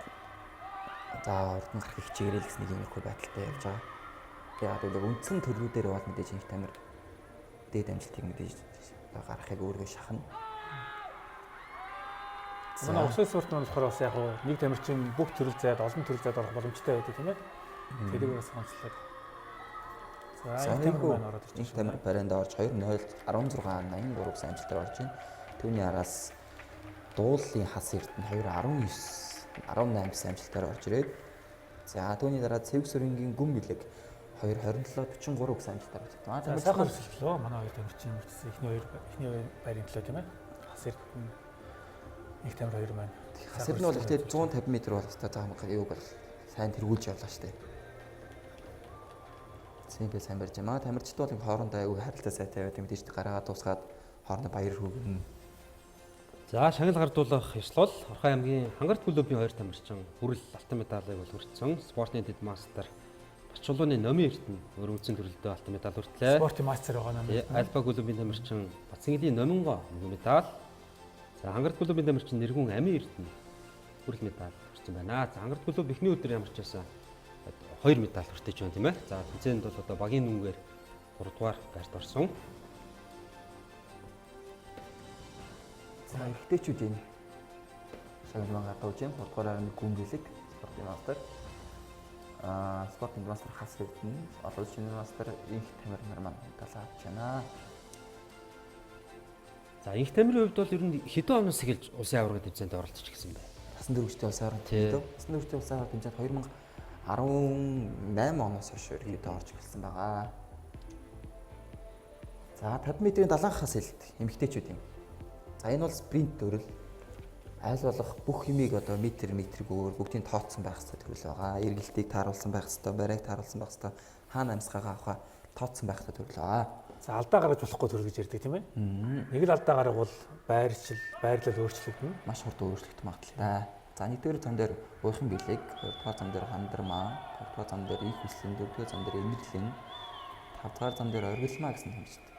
S2: за урд нь гарах хичээгээрэй гэсэн нэг юмрхүү байдалтай явж байгаа. Тэгээд яг үндсэн төрлүүдээр бол мэдээж инх тамир дээд амжилтыг мэдээж гаргахыг өөрөө шахна.
S3: Манай усын спорт маань болохоор бас яг нэг тамирчин бүх төрөл зайд олон төрөл зайд орох боломжтой байдаг тийм ээ. Тэрийг бас онцлог. За инх тамир маань ороод ирж
S2: инх тамир барианд орж 2-0 16-83 гэсэн амжилтаар орж байна. Түүний араас дуулын хас эрдэнэ 2-19 18 гэсэн амжилтаар орж ирээд за түүний дараа Цэвгсүрэнгийн гүн бэлэг 2-27-43 гэсэн амжилтаар орж байна.
S3: За сайхан өсөлтлөө манай хоёр тамирчин мөрчсөн эхний байрын төлөө тийм ээ. Хас эрдэнэ инх тамир хоёр маань.
S2: Хас эрдэнэ бол ихтэй 150 м бол хэвээр заамаг юуг бол сайн тэргүүлж явлаа штэ. Зингээ сайн барьж байгаа. Тамирчид бол хоорондоо аягүй харилцаа сайтай байдаг. Мэдээж гараагаа дуусгаад хоорондоо баяр хүргэнэ.
S1: За шагнал гардуулах ёслол Орхон аймгийн Хангарт клубын 2 тамирчин хүрэл алтан медалыг үлгэрсэн. Спортын дэд мастер Бачулууны номын эрдэнэ өрөвцөн төрөлдөө алтан медаль хүртлээ.
S3: Спортын мастер байгаа нам.
S1: Альба клубын тамирчин Бацангилийн номинго медаль. За Хангарт клубын тамирчин Нэргүн амийн эрдэнэ хүрэл медаль хүрсэн байна. За Хангарт клуб эхний өдөр ямарч байсан 2 медаль хүртэж байна тийм ээ. За тэмцээнд бол одоо багийн нүнгээр 3 дугаар байрт орсон.
S2: За эрэгтэйчүүдийн шагнал маань гадууж юм. 3 дугаараар нэг гүн бэлэг спортын мастер. Спортын мастер хас эрдэнэ, олон шинэ мастер инх тамир нар маань медаль авч байна.
S1: За инх тамирын хувьд бол ер нь хэдэн оноос эхэлж улсын аварга тэмцээнд оролцож гисэн бэ?
S2: Насан туршид улсын аварга тэмцээнд насан туршид улсын аварга тэмцээнд 2018 оноос хойш ерөнхийдөө орж эхэлсэн байгаа. За 50 м-ийн далайн хас хэлт эмэгтэйчүүд юм. За энэ бол спринт төрөл. Айл болох бүх юмыг одоо метргээр бүгдийг тооцсон байх хэрэгтэй төрөл байгаа. Эргэлтийг тааруулсан байх хэрэгтэй, барайг тааруулсан байх хэрэгтэй, хаана амьсгаагаа авахаа тооцсон байх хэрэгтэй төрөл байгаа.
S3: За алдаа гаргаж болохгүй төрөл гэж ярьдаг тийм ээ. Нэг л алдаа гаргавал байрлал өөрчлөгдөнө.
S2: Маш хурд өөрчлөгдөх магадлалтай. За нэгдүгээр зам дээр уухийн бэлэг, хоёрдугаар зам дээр хандармаа, гуравдугаар зам дээр их хүслэн, дөрөвдүгээр зам дээр эмэрлэн, тавдугаар зам дээр оргилмаа гэсэн хэмжээтэй.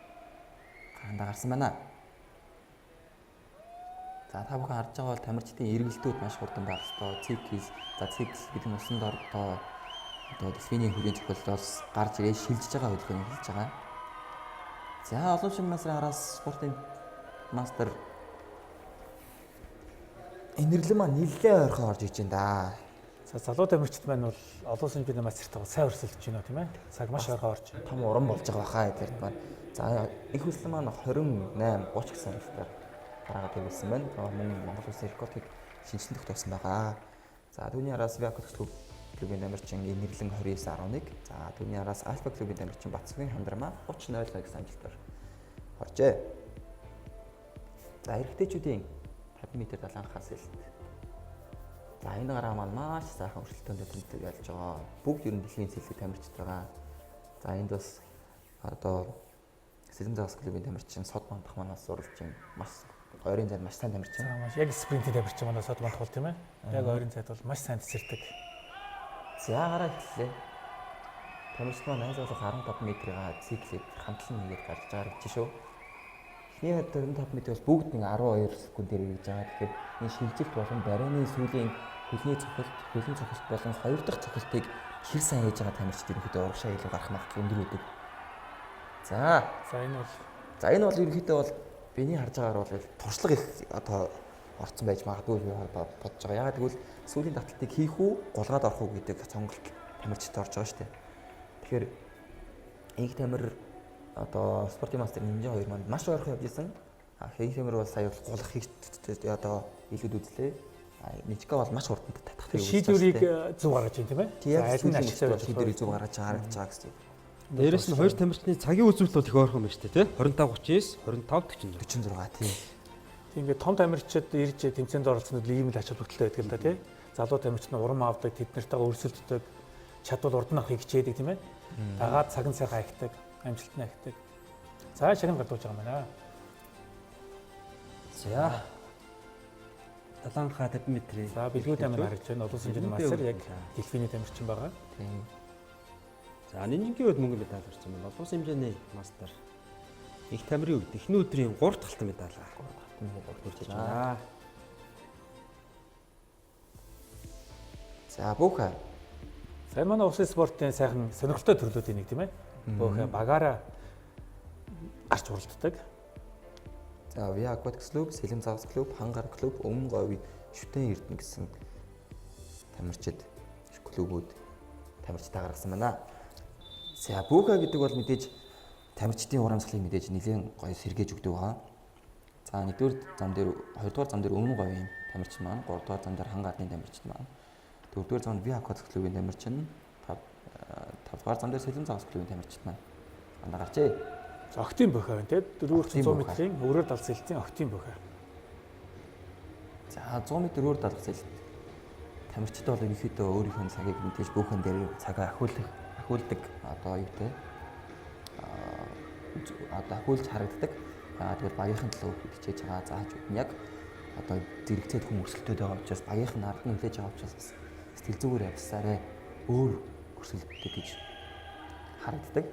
S2: Гаранда гарсан байна. За та бүхэн харж байгаа бол тамирчдын эргэлтүүд маш хурдан байх ёстой. Цикл гэдэг нь усан дор одоо дисциплиний хөлийн зохиолоос гарч ирээд шилжиж байгаа хөдөлгөөнийг хэлж байгаа. За олон шинэ масрын араас спортын мастер энэрлэн маань нэлээд ойрхон орж иж байна да.
S3: За залуу тамирчид маань бол олон шинжлэлийн мастертайгаа сайн өрсөлдөж байна тийм ээ. Цаг маш ойрхон орж.
S2: Том уран болж байгаа хаа эдгээр маань. За их хүслэн маань 28 30 гэсэн амжилтаар гараагаад явуулсан байна. Мөн Монгол улсын рекордыг шинжлэн тогтоосон байгаа. За түүний араас Виакот клубын тамирчин энэрлэн 29.11. За түүний араас Альфа клубын тамирчин Бацгийн хандармаа 30.0 гэсэн амжилтаар оржээ. За эрэгтэйчүүдийн 50 м далайн хас хэлт. За энэ гараа маань маш сайхан өрсөлдөөнтэй тэмцээг ялж байгаа. Бүгд ер нь дэлхийн цэлэг тамирчид байгаа. За энд бас одоо Сэлэм загас клубын тамирчин Сод мандах манаас суралж юм. Маш ойрын зайд маш сайн тамирчин.
S3: За маш яг спринтийн тамирчин манаас Сод мандах бол тийм ээ. Яг ойрын зайд бол маш сайн тасэрдэг.
S2: За гараа хэллээ. Тамирчид маань найз болох 15 м-ийн циклийг хамтлан хийгээд гарч байгаа гэж шүү. Эхний 45 м бол бүгд нэг 12 секундээр хийж байгаа. Тэгэхээр энэ шилжилт болон барайны сүүлийн хөлний цохилт болон хоёр дахь цохилтыг хэр сайн хийж байгаа тамирчид ерөнхийдөө урагшаа илүү гарах магадлал өндөр байдаг. За энэ бол ерөнхийдөө бол Биний харж байгаагаар бол туршлага их одоо орцсон байж магадгүй би бодож байгаа. Ягаад гэвэл сүүлийн давталтыг хийх үү, гулгаад орох уу гэдэг сонголт тамирчид орж байгаа шүү дээ. Тэгэхээр Инх тамир одоо спортын мастер нэмжээ 2 манд маш ойрхон явж исэн. Инх тамир бол сая бол гулахыг одоо илүүд үзлээ. Ничка бол маш хурдан татах
S3: тийм. Шийдвэрийг зөв гаргаж байна тийм ээ.
S2: Аль нь ашигтай шийдвэрийг зөв гаргаж харагдаж байгаа гэсэн.
S1: Дээрээс нь хоёр тамирчны цагийн үзүүлэлт бол их ойрхон байна шүү дээ, тий? 25:39, 25:46.
S2: Тийм.
S3: Ингээд том тамирчид ирж тэмцээнд оролцснод ийм л ач холбогдолтой байдаг л да тий. Залуу тамирчид нь урам авдаг, тэд нартайгаа өрсөлддөг, чадвал урд нь авахыг хичээдэг тийм ээ. Дагаад цаган сайхан ахидаг, амжилттай ахидаг. За шагнал гадууж байгаа юм байна.
S1: За. 750 м-ийн.
S3: За бэлгүүд амин харагдж байна. Олон хэмжээний мастер яг дэлфиний тамирчин байгаа.
S2: Тийм.
S1: За нинжингийн үед мөнгө медаль авсан байна. Олон хэмжээний мастер. Их тамирын үед эхний өдрийн 3 дахь алтан медаль. 3 дахь алтан медаль хүртэж байна.
S2: За бүхэн.
S3: Сайн манай усын спортын сайхан сонирхолтой төрлүүдийн нэг тийм ээ. Бүхэн багаараа гарч уралддаг.
S2: За Via Aquatics Club, Сэлэм Загас клуб, Хангар клуб, Өмнө говь, Шүтэн Эрдэнэ гэсэн тамирчид клубүүд тамирчтай гаргасан байна. За Бүха гэдэг бол мэдээж тамирчдын урамсгалыг мэдээж нэлээд гоё сэргээж өгдөг байгаа. За 1-р зам дээр 2-р зам дээр Өмнө говийн тамирчин маань, 3-р зам дээр Хангарын тамирчин маань, 4-р зам Via Aquatics клубын тамирчин, 5-р зам дээр Сэлэм Загас клубын тамирчин маань андаа гарчээ.
S3: Октийн бөхөө байна тийм 400 м-ийн өрөөр далс хэлтийн октийн бөхөө.
S2: За 100 м өрөөр далс хэлт тамирчид бол ерөнхийдөө өөрийнхөө цагийг мэдээж бүхэн дээр цагаа ахиулдаг одоо юутэй одоо ахиулж харагддаг. Тэгвэл багийнхан төлөө хичээж байгаа зааж өгнө яг одоо зэрэгцээд хүн өрсөлдөд байгаа учраас багийнхан ард нь хүлээж байгаа учраас бас сэтгэл зүгээр явсараа өөр өрсөлддөг гэж харагддаг.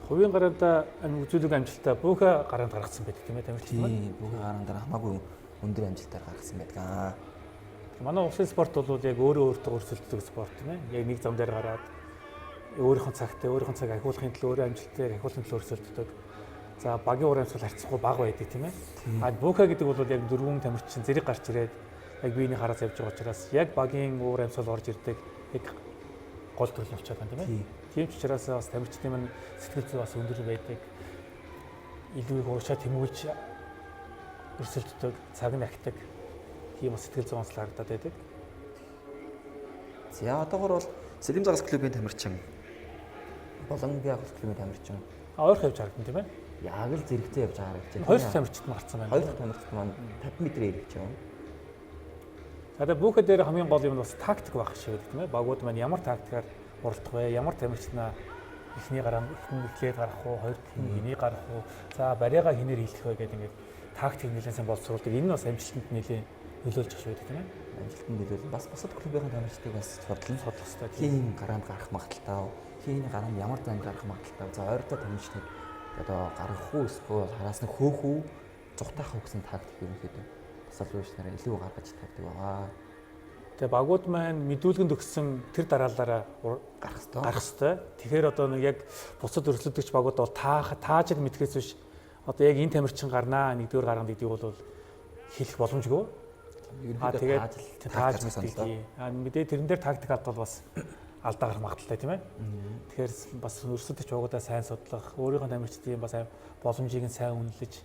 S3: Хувийн гараанда үзүүлэг амжилттай бүхэн гараанд гаргасан байдаг тийм ээ тамирчин маань.
S2: Тийм бүхэн гараанд хамаагүй өндөр амжилтаар гаргасан байдаг.
S3: Манай усын спорт бол яг өөрөө өөртөө өрсөлддөг спорт тийм ээ. Яг нэг зам дээр гараад өөрийнхөө цагтай өөрийнхөө цаг ахиулахын төлөө өөрөө амжилттай ахиулахын төлөө өрсөлддөг. За багийн ур амьсгал харьцахгүй бага байдаг тийм ээ. А бүхэн гэдэг бол яг дөрвөн тамирчин зэрэг гарч ирээд яг биений хараас явж байгаа учраас яг багийн ур амьсгал орж ирдэг яг гол төрөл болчиход байна тийм ээ. Тийм ч учраас бас тамирчдын маань сэтгэл зүй бас өндөр байдаг. Илүү их уушаа тэмүүлж өрсөлддөг, цаг нь ахидаг. Тийм бас сэтгэл зүйн онцлог харагдаад байдаг.
S2: За одоогор бол Сэлэм Загас клубын тамирчин болон Via Aquatics клубын тамирчин
S3: Ойрхон явж харагдана тийм ээ.
S2: Яг л зэрэгцээ явж байгаа гэж байна.
S3: Хоёр дахь тамирчид нь гарцсан байна.
S2: Хоёр дахь тамирчид маань 50 м-ээр ирж байгаа.
S3: За тэгээ бүхэн дээр хамгийн гол юм нь бас тактик байх шиг байдаг тийм ээ. Багууд маань ямар тактикаар уралдах вэ? Ямар тамирчнаа эхний гараа эхлээд гарах уу, хоёр дахь нь энийг гарах уу? За бариагаа хинээр хийх вэ гэдэг ингээд тактик нэлээд сайн боловсруулдаг. Энэ нь бас амжилтанд нэлээд нөлөөлж ах шиг байдаг тийм ээ.
S2: Амжилтанд нөлөөлөл бас бусад клубын тамирчдыг бас судлан
S3: судлах хэрэгтэй.
S2: Хин гараанд гарах магадaltaй, хин гараанд ямар зам гарах магадaltaй. За ойртой тамирчдыг одоо гаргах уу эсвэл хараас нь хөөх үү, зүхтаах уу гэсэн тактик ерөнхийдөө бас албач нараа илүү гаргаж тавьдаг байгаа.
S3: Тэгээ багууд маань мэдүүлгэнд өгсөн тэр дараалалаараа
S2: гарах ёстой.
S3: Гарах ёстой. Тэгэхээр одоо нэг яг бусад өрсөлдөгч багууд бол таажиг мэдхээс биш одоо яг энэ тамирчин гарнаа нэгдүгээр гаргана гэдгийг бол хэлэх боломжгүй. Тэгээд тааж мэддэг. Мэдээ тэрэн дээр тактик алдвал бас алдаа гарах магадaltaй тийм ээ. Тэгэхээр бас өрсөлдөгч багуудаа сайн судлах, өөрийнхөө тамирчдын бас боломжийг нь сайн үнэлж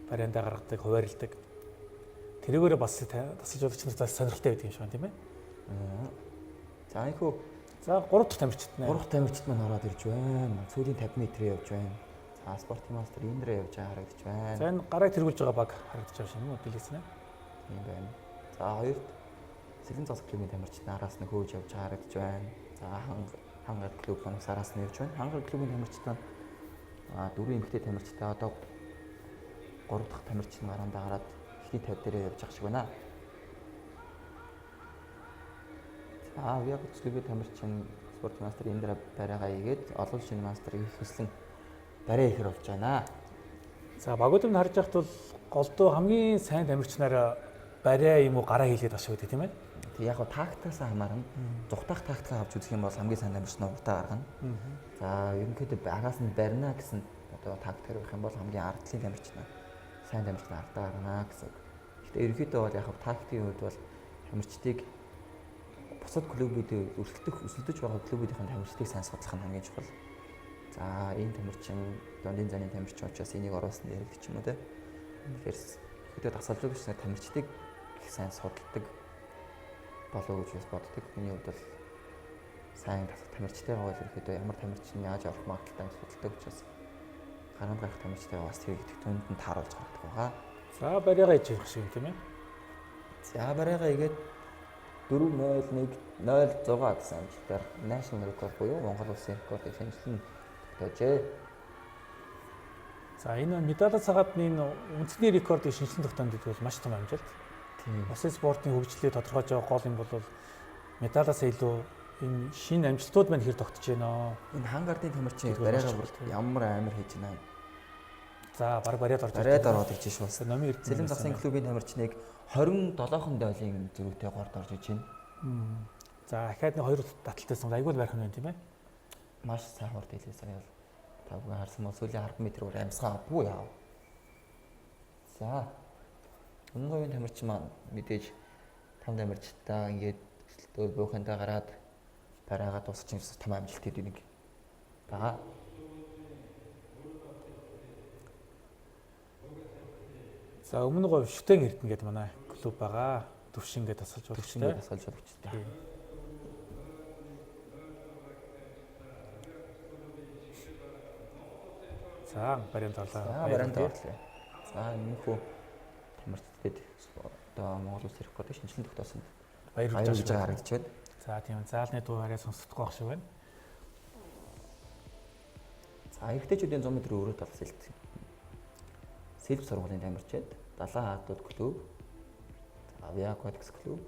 S3: бариандаа гаргадаг, хуваарилдаг. Тэрүүгээр бас тасалж удагч нарт сонирхолтой байдаг юм шиг байна тийм ээ.
S2: За ийхүү.
S3: За 3 дахь тамирчид нэ.
S2: 3 дахь тамирчид маань ороод ирж байна. Сүүлийн 50 м-ээр явж байна. За спортын мастер Индрэ явж байгаа харагдаж байна.
S3: За энэ гараа тэргүүлж байгаа баг харагдаж байгаа юм уу? Дэлгэцнэ.
S2: Тийм байна. За хоёрт Сэлэм Загас клубын тамирчид араас нь хөөж явж байгаа харагдаж байна. За Хангар клуб манаас араас нь явж байна. Хангар клубын тамирчид маань 4 эмэгтэй тамирчидтай одоо 3 дахь тамирчин гараандаа гараад ихний 50 дээрээ явж ах шиг байна. За Via Aquatics клубын тамирчин спортын мастер Индра бариагаа игээд олон шинэ мастер их хөслөн бариа ихэр болж байна.
S3: За багуудыг харж байхад бол голдуу хамгийн сайн тамирчнаараа бариа юм уу гараа хийлгээд ашиг байдаг тийм ээ.
S2: Тэг яг хаа тактикаас хамаарна. Зүхтах тактикаа авч үзэх юм бол хамгийн сайн тамирчнаа уртаа гаргана. За ерөнхийдөө агаас нь барина гэсэн одоо тактикаар явах юм бол хамгийн ардлын тамирчнаа сайн тамирчид ардаа гаргана гэсэн. Гэхдээ ерөнхийдөө бол яг тактикийн хувьд бол тамирчдыг бусад клубүүдийн өрсөлдөж байгаа клубүүдийн тамирчдыг сайн судлах нь хамгийн чухал. За энэ тамирчин дундын заны тамирчин учраас энийг оруулсан яригдчих юм уу те. Тэгэхээр хөдөө тасалжуулагч тамирчдыг их сайн судалдаг болов гэж боддог. Миний хувьд бол сайн тамирчтайгаа бол ерөөдөө ямар тамирчин яаж орох магадaltaй судалдаг учраас гаранд гарах тамирчтайгаа бас тэр түүнд нь тааруулж гаргадаг байгаа.
S3: За бариагаа иж явах шиг юм тийм ээ.
S2: За бариагаа игээд 4:01:06 гэсэн амжилтаар national record буюу Монгол улсын рекордыг шинжилэн тогтоожээ.
S3: За энэ медаль цагаатны үндэсний рекордыг шинжилэн тогтоонд бол маш том амжилт.
S2: Тийм.
S3: Улсын спортын хөгжлийг тодорхойлж байгаа гол юм бол медалаас илүү энэ шинэ амжилтууд маань хэр тогтож байна.
S2: Энэ хангардын тамирчин бариагаа бүр ямар амар хийж байна.
S3: За баг бариад орж
S2: ороод ирж шүү.
S3: Номын
S2: Цэлэн засгийн клубын тамирчныг 27хон дойлын зөрүүтэй горд орж иж байна.
S3: За ахаадны 2 таталтайсан айгүй л байрхан байна тийм ээ.
S2: Маш сайн хурд хэлээ сая бол. Та бүхэн харсан бол сүүлийн 10 метрээр амьсгаа бүү яав. За. Өнөөгийн тамирчин маань мэдээж том тамирчтай ингээд өсөлтөө буухандаа гараад барайгаа дуусчих юм том амжилт хийдэг нэг байгаа.
S3: За өмнө говь шүтэн эрдэнэ гэдэг манай клуб байгаа. Төвшингээ тасалж
S2: Төвшингээ тасалж өгчтэй.
S3: За барианд орлоо.
S2: За барианд орлоо. За энэ хүү тамирчдад одоо Монгол улс рекордыг шинжилэн тогтоосон.
S3: Баярлж
S2: байгаа харагдчихвэн.
S3: За тийм заалны дуу арай сонсохгүй байх шиг байна.
S2: За эрэгтэйчүүдийн 100 м өрөө талаас хэлсэн. Сэлб сургуулийн тамирчид, далайн хаадууд клуб, авиакодекс клуб,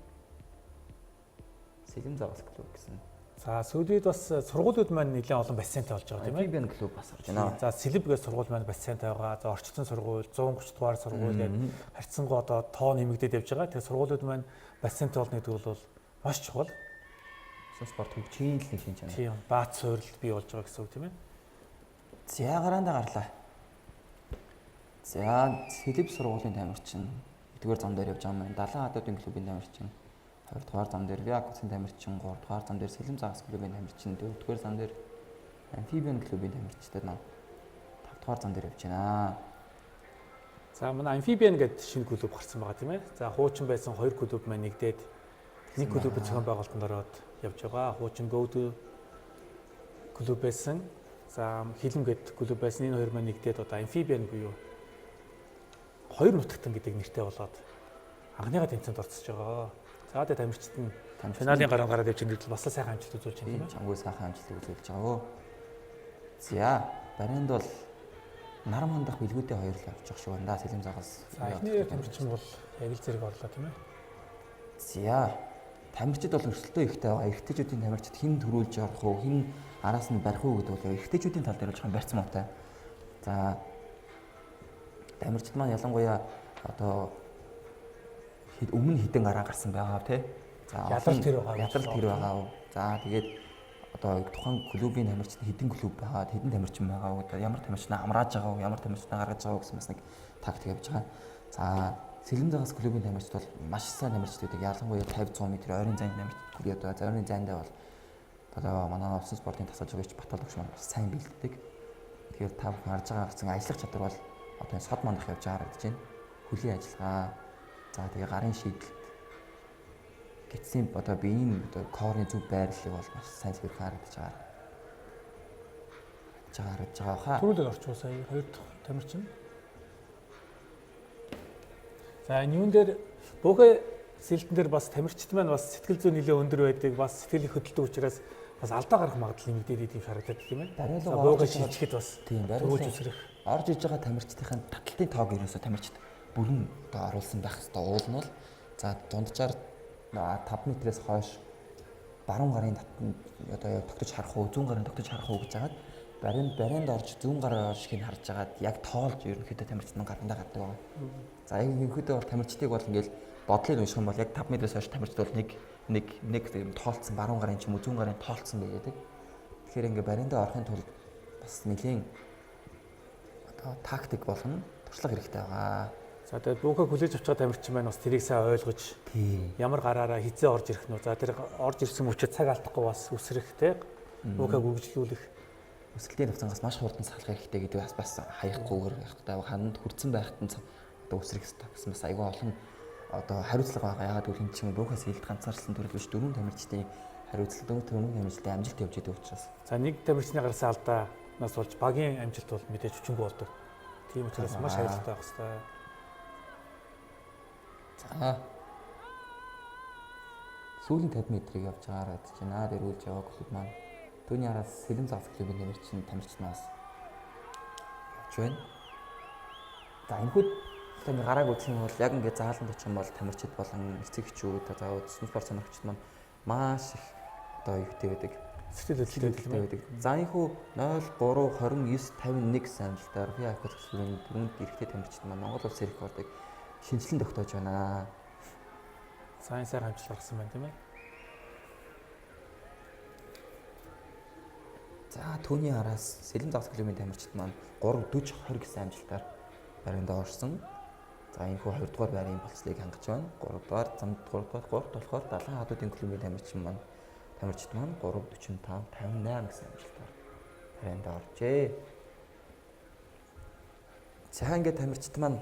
S2: сэлэм загас клуб гэсэн.
S3: За сүүлийн бас сургуулиуд маань нэлээд олон бассейнтай болж байгаа тийм ээ.
S2: Амфибиан клуб бас орж байна.
S3: За сэлэб гэж сургууль маань бассейнтай байгаа. За орчтон сургууль 130 дугаар сургууль яг харьцангуй одоо тоо нэмэгдээд явж байгаа. Тэгээ сургуулиуд маань бассейнтай болно гэдэг бол маш чухал.
S2: Спорт хөгжийн л нэг шинж чанар.
S3: Тийм баат суурилт бий болж байгаа гэсэн үг тийм ээ.
S2: За гараандаа гарлаа. За сэлэб сургуулийн тамирчин 1-р зам дээр явж байгаа юм. Далайн хаадуудын клубын тамирчин 2-р зам дээр Виакоцын тамирчин 3-р зам дээр Сэлэм загас клубын тамирчин 4-р зам дээр Амфибиан клубын тамирчдад 5-р зам дээр явж байна.
S3: За манай Амфибиан гэдэг шинэ клуб гарсан байгаа тийм ээ. За хуучин байсан 2 клуб маань нэгдээд нэг клубын зохион байгуулалтанд ороод явж байгаа. Хуучин Go-To клуб байсан. За Хилэм гэдэг клуб байсан. Энэ хоёр маань нэгдээд одоо Амфибиан буюу хоёр нутагтан гэдэг нэртэй болоод анхныхаа тэмцээнд орцсож байгаа. За тэгээ тамирчид нь финалийн гараад явж байгаа нь бас сайхан амжилт үзүүлж байна тийм ээ.
S2: Чангуй сайхан амжилт үзүүлж байгаа. За баринд бол нар мандах билгүүдээ хоёр л явж байгаа шүү байна. Сэлэм загас.
S3: За эхний тамирчин бол яг л зэрэг орлоо тийм ээ.
S2: За тамирчид бол өрсөлдөө ихтэй байгаа. Эрэгтэйчүүдийн тамирчид хэн төрүүлж явах уу, хэн араас нь барих уу гэдэг бол эрэгтэйчүүдийн тал дээр жоохон барьсан муутай. За тамирчид маань ялангуяа одоо өмнө хідэн гараа гарсан байгаа тий. За
S3: ялалт тэр
S2: байгаа. За тэгээд одоо тухайн клубын тамирчид хідэн клуб байгаа, хідэн тамирчин байгаа. Одоо ямар тамирчнаа амрааж байгаа уу, ямар тамирчнаа гаргаж байгаа уу гэсэн бас нэг тактик явж байгаа. За Сэлэм загас клубын тамирчид бол маш сайн тамирчдуудыг ялангуяа 50-100 м ойрын зайны тамирчид одоо ойрын зайндаа бол одоо манай улсын спортын тасалжуулагч Баталгч маань сайн бэлддэг. Тэгэхээр та бүхэн харж байгаа гэсэн ажиллах чадвар бол одоо энэ сод мандах явж байгаа гэж байна. Хөлийн ажиллагаа. За тэгээ гарын шийдэлт гидсийн одоо биеийн одоо корны зөв байрлалыг бол маш сайн зэрэг харагдаж байгаа хаа.
S3: Түрүүлэг орчуул сая хоёр дахь тамирчин. За энэ юун дээр бөөхөө сэлтэн дээр бас тамирчид маань бас сэтгэл зүй нэлээд өндөр байдаг, бас сэтгэл их хөдөлдөг учраас бас алдаа гарах магадлал нэмэгдээд идэв харагдаад тийм ээ. Бөөхөө шилжихэд бас
S2: тийм
S3: төвөж үсрэх.
S2: Орж иж байгаа тамирчдын таталтын тоог ерөөсө тамирчид бүрэн одоо оруулсан байх хэрэгтэй. Уул нь бол за дунджаар 5 м-ээс хойш баруун гарын татанд одоо тогтож харах уу, зүүн гарын тогтож харах уу гэж хагаад баринд орж зүүн гараар орж хин харж агаад яг тоолж ерөнхийдөө тамирчдын гарандаа гардаг байгаа. За ерөнхийдөө бол тамирчдыг бол ингээл бодлыг унших юм бол яг 5 м-ээс хойш тамирчд бол нэг тоолцсон баруун гарын ч юм уу зүүн гарын тоолцсон байдаг. Тэгэхээр ингээ бариндаа орохын тулд бас нэлийн одоо тактик болгоно туршлага хэрэгтэй байгаа.
S3: За тэгээд бүхэ хүлээж авч байгаа тамирчин маань бас тэрийг сайн ойлгож ямар гараараа хизээ орж ирэх нь. За тэр орж ирсэн мөчөд цаг алдахгүй бас үсрэх те бүхэ гүйцэлүүлэх.
S2: Өсөлтийн давцангаас маш хурдан салах хэрэгтэй гэдэг бас хаяггүйгээр явахтай хананд хүрцэн байхад нь одоо үсрэх хэрэгтэй гэсэн бас айгүй олон одоо хариуцлага байгаа. Ягаад гэвэл энэ чинь бүхээс илт ганцаарчлан төрөл биш дөрвөн тамирчдын хариуцлага дөрвөн тамирчдын амжилт явж идэг учраас.
S3: За нэг тамирчны гарсан алдаанаас болж багийн амжилт бол мэдээж хүчингүй болдог. Тийм учраас маш хариуцлагатай байх хэрэгтэй.
S2: За. Сүүлийн 50 метрийг явж байгаагаар бодож байна. Дэрүүлж яваа клуб маань түүний араас Сэлэм Загас клубын тамирчнаас явж байна. За энэхүү таны гарааг үзэх юм бол яг ингээд зааланд очих юм бол тамирчид болон эцэг эхчүүд за үдсэний спорт сонирхогчид маань маш их одоо юутэй байдаг.
S3: Сэтгэл хөдлөлттэй
S2: байдаг. За энэхүү 03 29 51 гэсэн амжилтаар ВАК төсвийн дөрөнд эрэхтэй тамирчид маань Монгол улсын рекордыг шинжилэн тогтоож байна.
S3: Сайн хамжилт гаргасан байна тийм ээ.
S2: За түүний араас Сэлэм Загас клубын тамирчид маань 3:40 20 гэсэн амжилтаар байранд орсон. За энэхүү 2 дугаар байрын болцлыг хангаж байна. 3 дугаар замд 3 дугаар болохоор Далайн хадуудын клубын тамирчид маань 3:45 58 гэсэн амжилтаар байранд оржээ. За ингээд тамирчид маань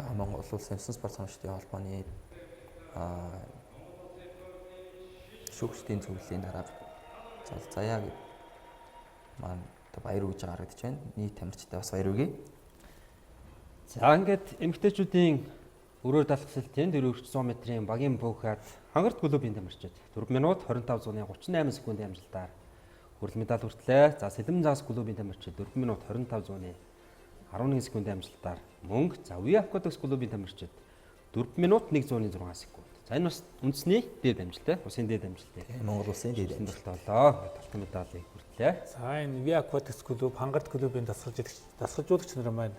S2: одоо Монгол улсын спорт сонирхчдын холбооны шүүгчдийн зөвлөлийн дараа заяа гэд маань одоо баяр үргэж гаргаж байна. Нийт тамирчтай бас баяр үргэе.
S1: За ингээд эмэгтэйчүүдийн өрөө далхсалтын 400 метрийн багийн буухад Хангарт клубын тамирчид 4 минут 25 зууны 38 секундын амжилтаар хүрэл медаль хүртлээ. За Сэлэм Загас клубын тамирчид 4 минут 25 зууны 11 секундын амжилтаар мөнгө. За ВАК клубын тамирчид 4 минут 106 секунд. За энэ бас үндэсний дээд амжилт, усын дээд амжилт.
S2: Монгол улсын дээд амжилт
S1: болоо. Талтан медалийг хүртлээ.
S3: За энэ ВАК клуб Хангарт клубын дасгалжуулагч нар маань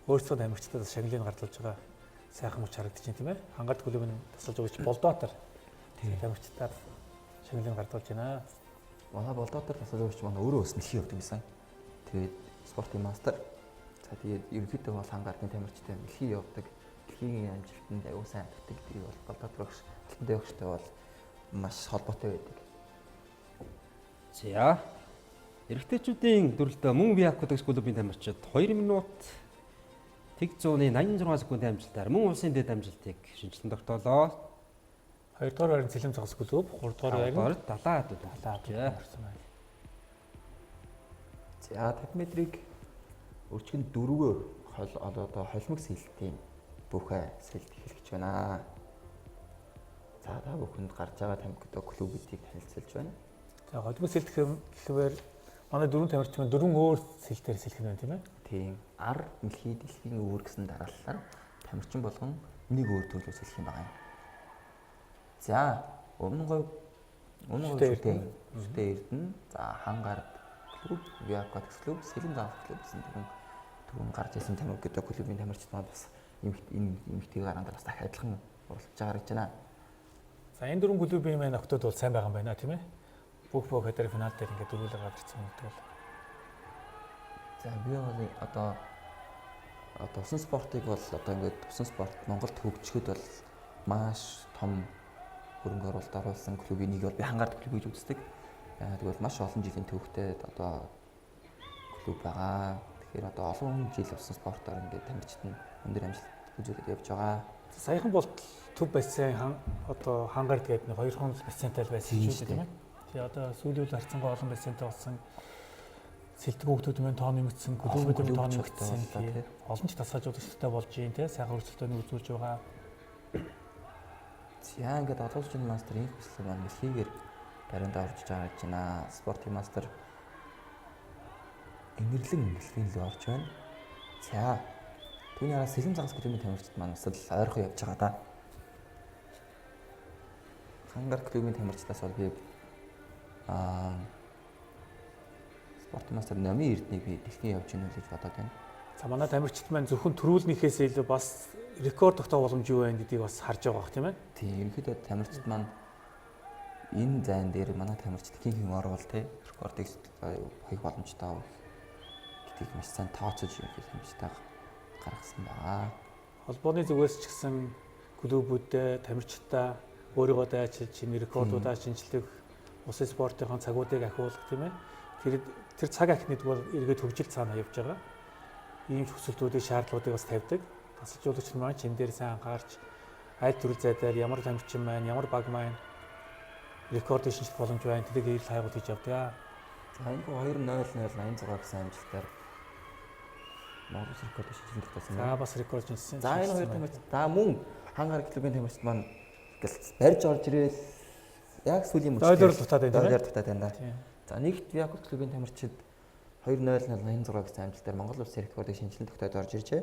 S3: өөрсдөө тамирчдад шагналыг гардуулж байгаа сайхан мөч харагдаж байна тийм ээ. Хангарт клубын дасгалжуулагч Болдоотор тамирчдаар шагналыг гардуулж байна.
S2: Манай Болдоотор дасгалжуулагч маань өөрөө бас дэлхий явдаг гэсэн. Тэгээд спортын мастер. За тэгээд ерөнхийдөө бол Хангартын тамирчтай дэлхий явдаг. Дэлхийн амжилтанд аюул сайн авдаг гэдгийг бол Болдоотор багш алтан дэвгчтэй бол маш холбоотой байдаг.
S1: За эрэгтэйчүүдийн дөрөлтөө мөн ВАК клубын тамирчид 2 минут 186 секундын амжилтаар мөн улсын дэд амжилтыг шинжилэн тогтоолоо.
S3: 2 дугаар байрны Сэлэм Загас клуб, 3 дугаар байрны
S1: Далайн хадууд
S3: орсон байна.
S2: За 50 метрийг өчгөн дөрвөө одоо холимог сэлтийн бүхэ сэлт эхлэж байна. За та бүхэнд гарч байгаа тамхитай клубүүдийг танилцуулж байна.
S3: За холимог сэлт гэхээр манай дөрвөн тамирч маань дөрвөн өөр сэлтээр сэлэх нь байна тийм ээ.
S2: Тийм. Ар, мэлхий, дэлхийн өвөр гэсэн дараалалаар тамирчин болгон нэг өөр төрлөөр сэлэх юм байна. За өмнө говьтэй Эрдэнэ, за Хангарт клуб, ВАК клуб, Сэлэм Загас клуб гэсэн түрүүн гарч ирсэн тамирчид клубын тамирчид маань бас энэ эмэгтэй гараанд бас дахиад адилхан оролцож байгаа гэж байна.
S3: За энэ дөрвөн клубын маань октод бол сайн байгаа юм байна тийм ээ. Бүх хэдэр финал дээр ингээд дөрвөлөөр гарсан гэдэг бол.
S2: За би бол одоо усан спортыг бол одоо ингээд усан спорт Монголд хөгжихэд бол маш том хөрөнгө оруулалт оруулсан клубын нэг бол би Хангарт клуб гэж үздэг. Тэгвэл маш олон жилийн төвхтэй одоо клуб байгаа. Тэгэхээр одоо олон жил усан спортоор ингээд тамирчид нь өндөр амжилт үзүүлээд явж байгаа.
S3: Саяхан бол төв бассейн одоо Хангарт гэдэг нэг 2 бассейнтай байсан шүү дээ тийм ээ. Тэгээ одоо сүүлийн үйл харьцангуй олон бассейнтай болсон сэлдэг хүүхдүүд мэн тоо нэмэгдсэн, клубүүд мэн тоо нэмэгдсэн. Олон ч дасгалжуулагчтай болж юм те сайхан өрсөлдөөний үзүүлж байгаа.
S2: За ингээд олоолжны мастер инх хүслэг маань мэлхийгээр баринд орж байгаа гэж байна. Спортын мастер Инэрлэн мэлхийн л орж байна. За түүний араас Сэлэм Загас клубын тамирчид маань бас л ойрхон явж байгаа да. Хангарт клубын тамирчдаас бол би спортын мастер Номын Эрдэнэийг би дэлхийн явж гэнэ гэж бодоод байна.
S3: За манай тамирчид маань зөвхөн төрүүлнийхээс илүү бас рекорд тогтоох боломж юу вэ гэдгийг бас харж байгаа бох тийм ээ.
S2: Тийм ерөнхийдөө тамирчид маань энэ зайн дээр манай тамирчид хин орвол те рекордыг хийх боломжтой гэдгийг маш сайн тооцож юм хэлж тамирчтай гаргасан байгаа.
S3: Холбооны зүгээс ч гэсэн клубүүдэд тамирчдаа өөрийгөө дайчилж, рекордуудаа шинжлэх, улсын спортын цагуудыг ахиулах тийм ээ. Тэр цаг ахныг бол эргээд хөгжил цаана явж байгаа. Ийм хүсэлтүүдийг, шаардлагуудыг бас тавьдаг. Тасалжуулагч маань ч энэ дээр сайн анхаарч аль төрөл зайдаар ямар тамирчин маань, ямар баг маань рекордыг шинжлэх боломж байна. Тэдийг ил хайгууд хийж явдаг.
S2: За энэ 2:00:86 гэсэн амжилтаар Монгол рекордыг шинжилж тогтоосон байна.
S3: За бас рекорд шинжилсэн.
S2: За энэ хоёр тамирч. За мөн хангаар клубын тамирчид маань барьж орж ирээл яг сүүлийн мөчтэй.
S3: Дойлоор дутаад байна.
S2: Дойлоор дутаад байна. За нэгт Якут клубын тамирчид 2:00:86 гэсэн амжилтаар Монгол улсын рекордыг шинжилэн тогтоод орж иржээ.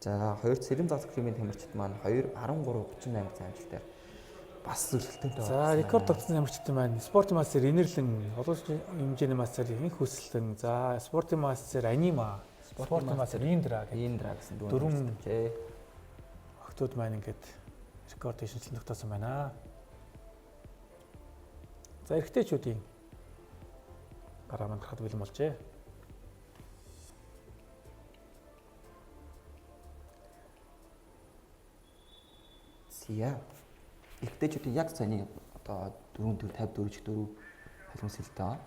S2: За хоёрт Сэлэм Загас клубын тамирчид маань 2:13:38 гэсэн амжилтаар бас өрсөлдөөнтэй.
S3: За рекорд тогтсон тамирчдын маань спортын мастер инэрлэн олон хэмжээний мастер их хүсэлтэн. За спортын мастер анима, спортын мастер Индра
S2: гэсэн
S3: дөрвөн охтууд маань ингээд рекордыг шинжилэн тогтоосон байна. За эрэгтэйчүүдийн гараа маань гарахад бэлэн болжээ.
S2: Зя. Эрэгтэйчүүдийн яг саяны одоо 4:54 халуунсэлтэй.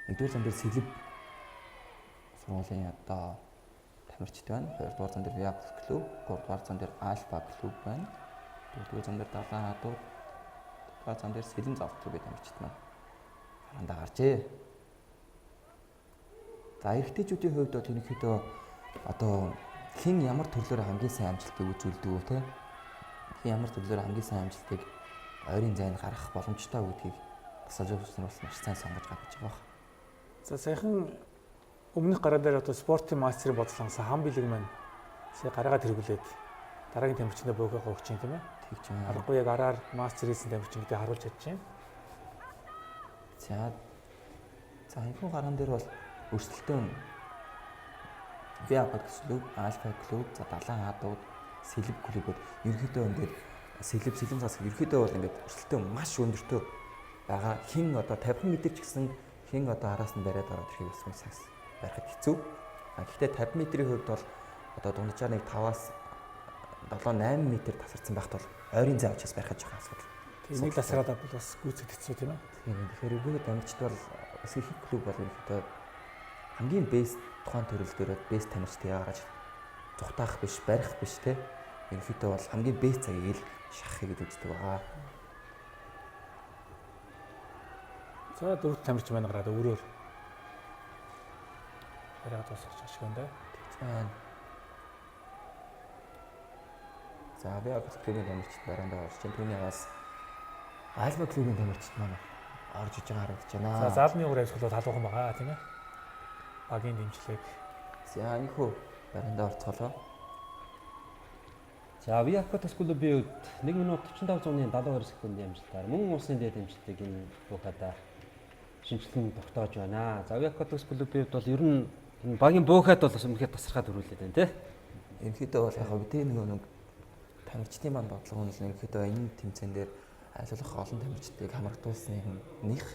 S2: Нэгдүгээр зам дээр Сэлэв сургуулийн одоо тамирчид байна. Хоёрдугаар зам дээр Якут клуб, гуравдугаар зам дээр Альфа клуб байна. Дөрөвдүгээр зам дээр Далайн хадууд, гуравдугаар зам дээр Сэлэм Загас клубын тамирчид маань гараандаа гарчээ. За эрэгтэйчүүдийн хувьд бол ерөнхийдөө одоо хэн ямар төрлөөр хамгийн сайн амжилтыг үзүүлдэг вэ те? Ямар төрлөөр хамгийн сайн амжилтыг ойрын зайд гаргах боломжтой гэдгийг тасалжуулагч нар бас маш сайн сонгож гаргаж байгаа байна.
S3: За саяхан өмнөх гараа дээр одоо спортын мастерыг бодлонсон хам бэлэг маань сая гараагаа тэргүүлээд дараагийн тамирчиндээ бөөгөө өгч юм тийм ээ.
S2: Тэгж байна.
S3: Аргагүй яг араар мастер хийсэн тамирчин гэдэг харуулж чадчихээн.
S2: За энэ гараан дээр бол өрсөлдөөн Якут клуб, Альфа клуб, за Далайн хадууд, Сэлэв клубуд ерөнхийдөө ингээд Сэлэм Загас ерөнхийдөө бол ингээд өрсөлдөөн маш өндөртөө байгаа. Хин одоо 50 м ч гэсэн хин одоо араас нь бариад ороод ирэхийг бас сагс барихад хэцүү. Гэхдээ 50 м-ийн хувьд бол одоо дунджаар нэг 5-аас 7-8 м тасарсан байхад бол ойрын зай учраас барихад жоохон асуудал.
S3: Тэгээ нэг тасраад бол бас гүйцэд хэцүү тийм ээ.
S2: Тэгэхээр ерөнхийдөө тамирчид бол бас их клуб бол ерөнхийдөө хамгийн бэст тухайн төрөл дээр бэст тамирчдыг гаргаж зүхтаах биш, барих биш те. Ерөнхийдөө бол хамгийн бэст цагийг л шахахыг үздэг байгаа.
S3: За дөрөв тамирч маань гараад өөрөөр бариад дуусгаж ашиг байна.
S2: За Якут клубын тамирчид бараандаа орж чинь түүнийгээс Альфа клубын тамирчид маань орж иж байгаа харагдаж байна.
S3: За заалны ур амьсгал бол халуухан байгаа тийм ээ. Багийн дэмжлэг.
S2: За энэхүү бараандаа орцголоо.
S1: За Якут клубын хувьд 1 минут 45.72 секундын амжилтаар мөн улсын дээд амжилтыг энэ буухада шинжилэн тогтоож байна. За Якут клубын хувьд бол ер нь багийн буухад бол үнэхээр тасархаад өрүүлээд байна тий.
S2: Ерөнхийдөө бол яг бид нэг тамирчдын маань бодлого нь ерөнхийдөө энэ тэмцээн дээр айлуулах олон тамирчдыг хамрагдуулсныг нэх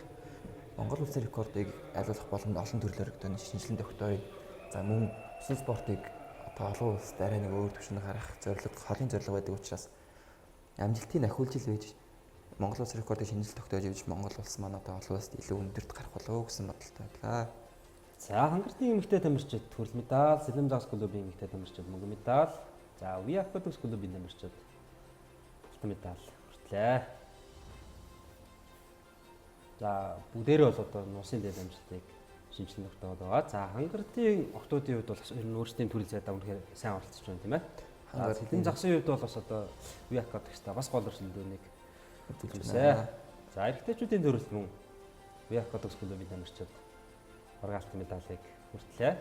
S2: Монгол улсын рекордыг айлуулах боломж олон төрлөөр өгдөө шинжилэн тогтооё. За мөн усан спортыг одоо олон улсад арай нэг өөр түвшинд гаргах зорилго, холын зорилго байдаг учраас амжилтыг ахиулж ил байж Монгол улсын рекордыг шинжилж тогтоож явж Монгол улс маань одоо олон улсад илүү өндөрт гарах болов уу гэсэн бодолтой байлаа.
S1: За хангалтын эмэгтэй тамирчид хүрэл медаль, Сэлэм Загас клубын эмэгтэй тамирчид мөнгөн медаль, за Якут клубын тамирчид алтан медаль хүртлээ. За бүгдээрээ бол одоо улсын дээд амжилтыг шинжилэн тогтооод байгаа. За хангалтын охтуудын хувьд бол ер нь өөрсдийн төрөл зайдаа үнэхээр сайн оролцож байна тийм ээ. Сэлэм Загасын хувьд бол бас одоо Якут гэхтээ бас гол өрсөлдөөнийг үзүүлсэн. За эрэгтэйчүүдийн төрөлд мөн Якут клубын тамирчид алтан медалийг хүртлээ.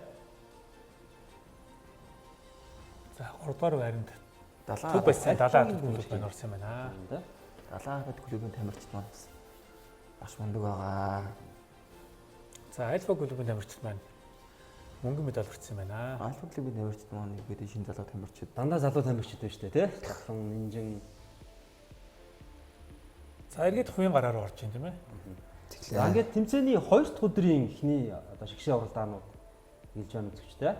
S3: За 3 дугаар байранд
S2: Далайн
S3: төв байсан 70 клуб байна орсон юм байна.
S2: Далайн клубын тамирчид маань бас мундаг байгаа.
S3: За Альфа клубын тамирчид маань мөнгөн медаль хүртсэн байна.
S2: Альфа клубын тамирчид маань ихэд шинэ залуу тамирчид
S1: Дандаа залуу тамирчид байна шүү дээ, тий? Талхан, Нинжин.
S3: За эргээд хувийн гараар орж ийн тийм ээ.
S1: За ингээд тэмцээний 2 дахь өдрийн эхний одоо шигшээ оролдаанууд хэлж байгаа үзэгчтэй.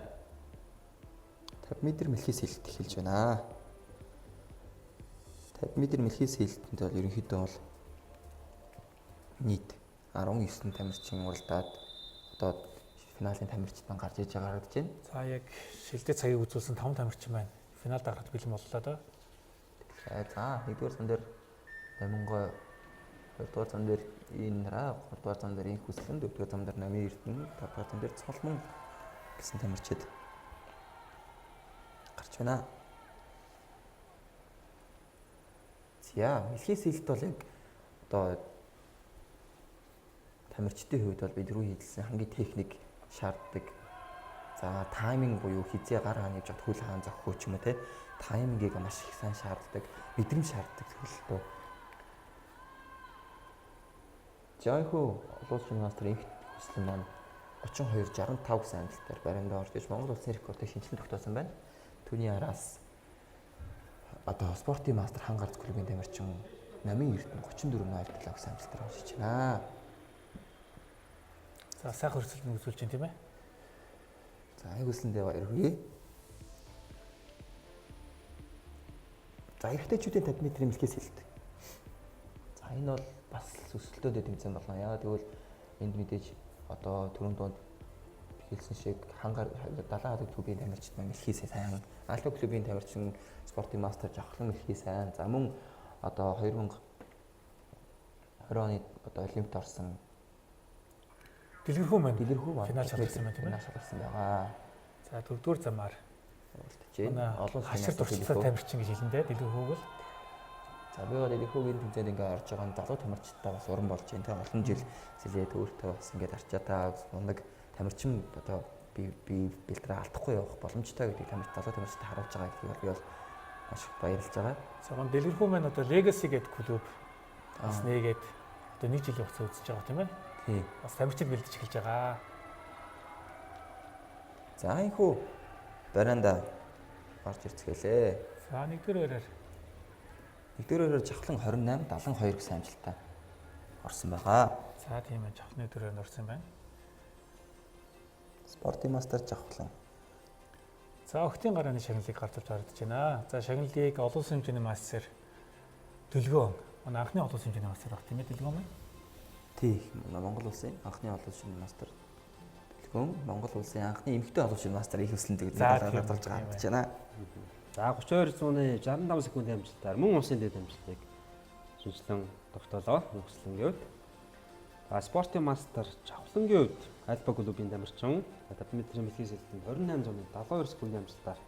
S2: 50 м мэлхий сэлт эхэлж байна. 50 м мэлхий сэлтэнд бол ерөнхийдөө бол нийт 19 тамирчин уралдаад одоо финалийн тамирчид гарч иж байгаа гэж байна.
S3: За яг шилдэг цагийг үзүүлсэн 5 тамирчин байна. Финалд гарахад бэлэн боллоо доо.
S2: За 1-р зам дээр Намингой, 2-р зам дээр Инра, 3-р зам дээр Инхүслэн, 4-р зам дээр Намын Эрдэнэ, 5-р зам дээр Цолмон гэсэн тамирчид гарч байна. За мэлхий сэлт бол яг одоо тамирчдын хувьд бол бид рүү хийдэлсэн хамгийн техник шаарддаг. За тайминг буюу хизээ гар хаан явж хөл хаан зохихгүй ч юм уу те таймингийг маш их сайн шаарддаг, мэдрэмж шаарддаг төлөлтөө. Жайхуу олон улсын мастер их хүслэн маань 32-65 гэсэн амжилтаар баримдаа орж иж Монгол улсын рекордыг шинжилэн тогтоосон байна. Түүний араас одоо спортын мастер хангарц клубын тамирчин Намын Эрдэнэ 34-07 гэсэн амжилтаар орж иж байна.
S3: За сайхан хөрсөлтөнд үзүүлж байна тийм ээ.
S2: За аяг хүслэндээ баяр хүргэе. За эрэгтэйчүүдийн 50 м мэлхий сэлт. За энэ бол бас өсөлтөөд тэмцээн болно. Яагаад гэвэл энд мэдээж одоо түрүүн донд хэлсэн шиг хангаар 70 клубын тамирчид мэлхий сайн, Альфа клубын тамирчин спортын мастер жавхлан мэлхий сайн. За мөн одоо 2020 оны одоо олимпиад орсон
S3: Дэлгэрхүү маань
S2: финал
S3: шалгалсан байна тийм ээ.
S2: шалгалсан байгаа.
S3: За 4-р замаар
S2: Уралдаж байна.
S3: олон хашир туршлагатай тамирчин гэж хэлэндээ дэлгэрхүүг л.
S2: За би бол дэлгэрхүүгийн тэмцээнд ингээ орж байгаа нь залуу тамирчидтай бас уран болж байна. Тэгээ олон жил сэлээд өөртөө бас ингээ арчаа та мундаг тамирчин одоо би бэлтрээ алдахгүй явах боломжтой гэдэг залуу тамирчидтай харуулж байгаа гэдгийг бол би бол маш их баярлж байгаа.
S3: За гон дэлгэрхүү маань одоо Legacy гэдэг клуб бас нээгээд одоо 1 жилийн хугацаа үзэж байгаа тийм ээ.
S2: Тий.
S3: Бас тамирчид бэлдэж эхэлж байгаа.
S2: За энхүү баранда орж ирцгээлээ.
S3: За 1-р байраар
S2: 1-р байраар жавхлан 28-72 гэсэн амжилттай орсон байгаа.
S3: за тийм ээ жавхны 4-өр орсон юм байна.
S2: Спортын мастер жавхлан.
S3: За охтын гарааны шагналыг гардуулж харагдаж байна. За шагналыг олон улсын хэмжээний мастер Дэлгөө. Манай анхны олон улсын хэмжээний мастер баг тийм ээ Дэлгөө маань.
S2: Тий, Монгол улсын анхны олон улсын мастер Дэлгөө, Монгол улсын анхны эмэгтэй олон улсын мастер их өсөлт гэдэг гардуулж харагдаж байна.
S1: За 32 65 секундын амжилтаар мөн улсын дэд амжилтыг шинжилэн тогтоолоо. Хүслэнгээд. За спортын мастер Жавхлангийн хувьд Альфа клубын тамирчин 50 м мэлхий сэлтэнд 2872 секундын амжилтаар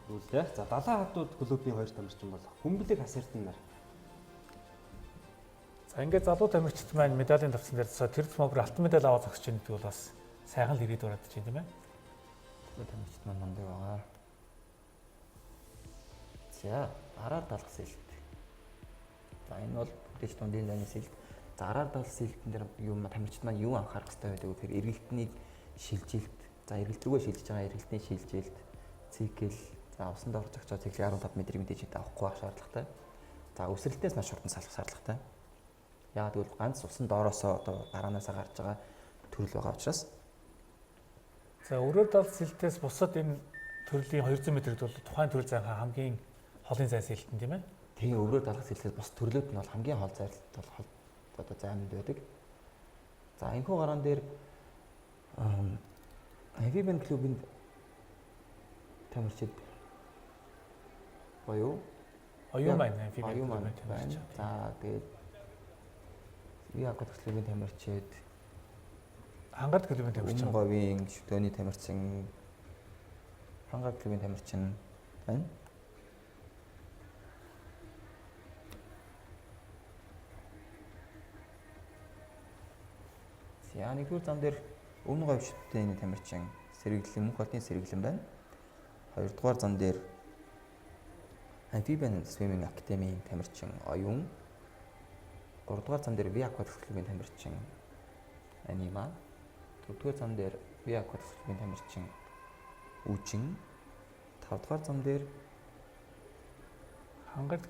S1: үлдээ. За 70 хадууд клубын 2 тамирчин бол Хүмбэлэг Хасэртэн нар.
S3: За ингээд залуу тамирчид маань медалийн тавцсан дээр тэр цомогоор алтан медаль аваад зогсож байгаа гэдэг бол бас сайхан л ирээд ороод чинь тийм ээ.
S2: Тамирчид маань мундаг байгаа. За араар далах сэлт. За энэ бол бүтээж дундын дайны сэлт. За араар далах сэлтэн дээр юм тамирчид маань юу анхаарах хэрэгтэй байдаг вэ? Тэр эргэлтнийг шилжилт. За эргэлт рүүгээ шилжиж байгаа эргэлтний шилжилт, цикл. За усанд орж очиж циклийг 15 м мэдээж авахгүй байх шаардлагатай. За өсрэлтээс маш хурдан салах шаардлагатай. Яагаад гэвэл ганц усан доороосоо одоо гараанаас гарч байгаа төрөл байгаа учраас.
S3: За өрөө дал сэлтээс бусад энэ төрлийн 200 м-д бол тухайн төрөл зайхан хамгийн холын зай сэлтэн тийм ээ.
S2: Тэгээ өрөө далах сэлтээс бус төрлүүд нь бол хамгийн хол зайлт бол одоо займд байдаг. За энэхүү гараан дээр Авибен клубын тамирчид боёо
S3: Оюун байна.
S2: Оюун байна. За тэгээд Яагаад клубын тамирчид
S3: Хангарт клубын тамирчин
S2: говийн шүтөөний тамирчин Хангарт клубын тамирчин байна. За 1-р зам дээр өмнө говь шүтөөний тамирчин сэргэлэн мөнх хотын сэргэлэн байна. 2-р зам дээр Amphibian Swimming Academy тамирчин Оюун. 3-р зам дээр V Aquatics клубын тамирчин Анима. 4-р зам дээр V Aquatics клубын тамирчин Үжин. 5-р зам дээр
S3: Хангарт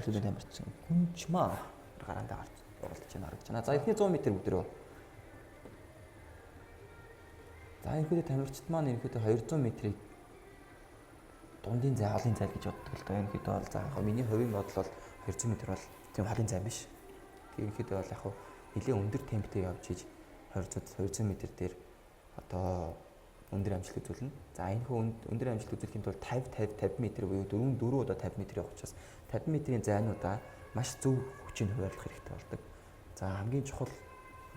S2: клубын тамирчин Хүнчмаа гараандаа гарч оролцож байна харагдаж байна. За эхний 100 м өдрөө. За энэхүү тамирчид маань энэхүү 200 м-ийг дундын зай, холын зай гэж боддог л доо. Ерөнхийдөө бол за яг миний хувийн бодол бол 200 м бол тийм холын зай биш. Ерөнхийдөө бол яг нэлээд өндөр темптэй явж иж 200 м дээр одоо өндөр амжилт үзүүлнэ. За энэ хөө өндөр амжилт үзүүлэхийн тулд 50 м буюу 4 удаа 50 м явах учраас 50 м-ийн зайнуудаа маш зөв хүчийг хуваарлах хэрэгтэй болдог. За хамгийн чухал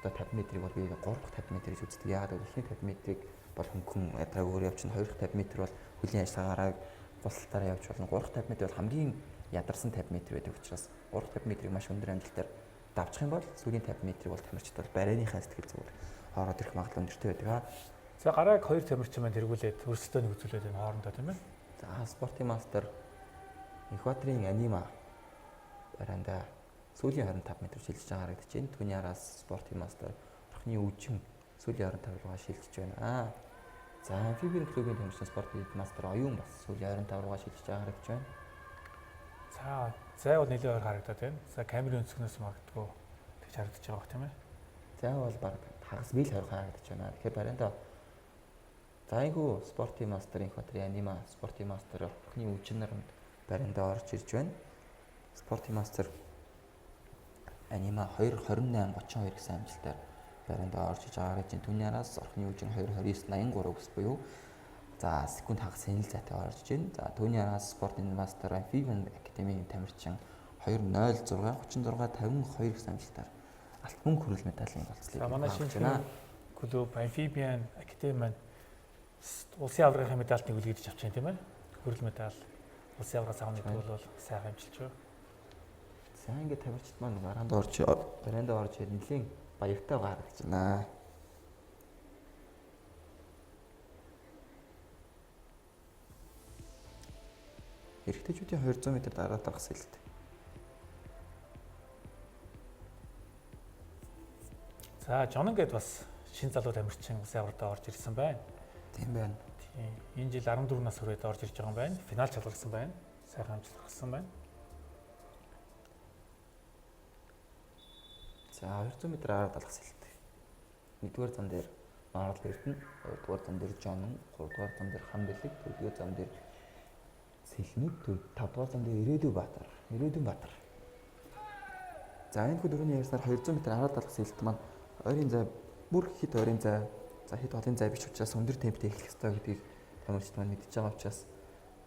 S2: одоо 50 м-ийг бол би 3 дахь 50 м гэж үздэг. Яагаад гэвэл эхний 50 м-ийг бол хөнгөн ядраагаар явчихна. 2 дахь 50 м бол хүлийн ажиллагаараа гусалтаараа явж болно. 3 дахь 50 м бол хамгийн ядарсан 50 м байдаг учраас 3 дахь 50 м-ийг маш өндөр амжилтаар давчих юм бол сүүлийн 50 м-ийг бол тамирчид бол барайныхаа сэтгэл зүгээр ороод ирэх магадлал өндөртэй байдаг.
S3: За гарааг 2 тамирчин маань тэргүүлээд өрсөлдөөнийг үзүүлээд энэ хоорондоо тийм ээ.
S2: За Спортимастер Экваторын анима барайндаа сүүлийн 25 м шилжиж байгаа харагдаж байна. Түүний араас Спортимастер орхны үжин сүүлийн 25 руугаа шилжиж байна. За амфибийн клубын тамирчин Спортимастер оюун бас сүүлийн 25 руугаа шилжиж байгаа харагдаж байна.
S3: За зай бол нэлээд ойр харагдаад байна. За камерын өнцгнөөс магадгүй тэгж харагдаж байгаа бох тийм ээ.
S2: За бол баг хагас бил хорих харагдаж байна. Тэгэхээр барайндаа за айгу Спортимастер Экваторын анима Спортимастер орхны үжин наранд барайндаа орж ирж байна. Спортимастер анима 2:28:32 гэсэн амжилтаар барайндаа орж иж байгаа гэж түүний араас орхны үжин 2:29:83 гэс буюу за секунд хагас хянал зайтай орж иж байна. За түүний араас Спортимастер Амфибиан Академийн тамирчин 2:06:36:52 гэсэн амжилтаар алт мөнгө хүрэл медалийн болцлыг.
S3: За манай шинэ клуб Амфибиан Академи маань улсын аваргын медальтыг үлгэж авч байна тийм ээ. Хүрэл медаль улсын аваргаас авах гэдэг бол сайхан амжилт шүү.
S2: За ингээд тамирчид маань барайндаа орж ирээд нэлийн баяртай гаргаж байна. Эрэгтэйчүүдийн 200 м дараа дагах сэлт.
S3: За Жонон гээд бас шинэ залуу тамирчин улсын аваргад орж ирсэн байна.
S2: Тийм байна.
S3: Тийм. Энэ жил 14 нас хүрээд орж ирж байгаа юм байна. Финал чалгарсан байна. Сайхан амжилт гаргасан байна.
S2: За 200 м араар далах сэлт. 1-р зам дээр Марл Эрдэнэ, 2-р зам дээр Жонон, 3-р зам дээр Хамбэлэг, 4-р зам дээр Сэлмэг, 5-р зам дээр Ирээдүйн Баатар. За энэ хүү дөрөвний ярьснаар 200 м араар далах сэлт маань ойрын зай бүр хэд ойрын зай, за хэд олон зай биш учраас өндөр темптэй эхлэх ёстой гэдгийг тамирчид маань мэдчихэж байгаа учраас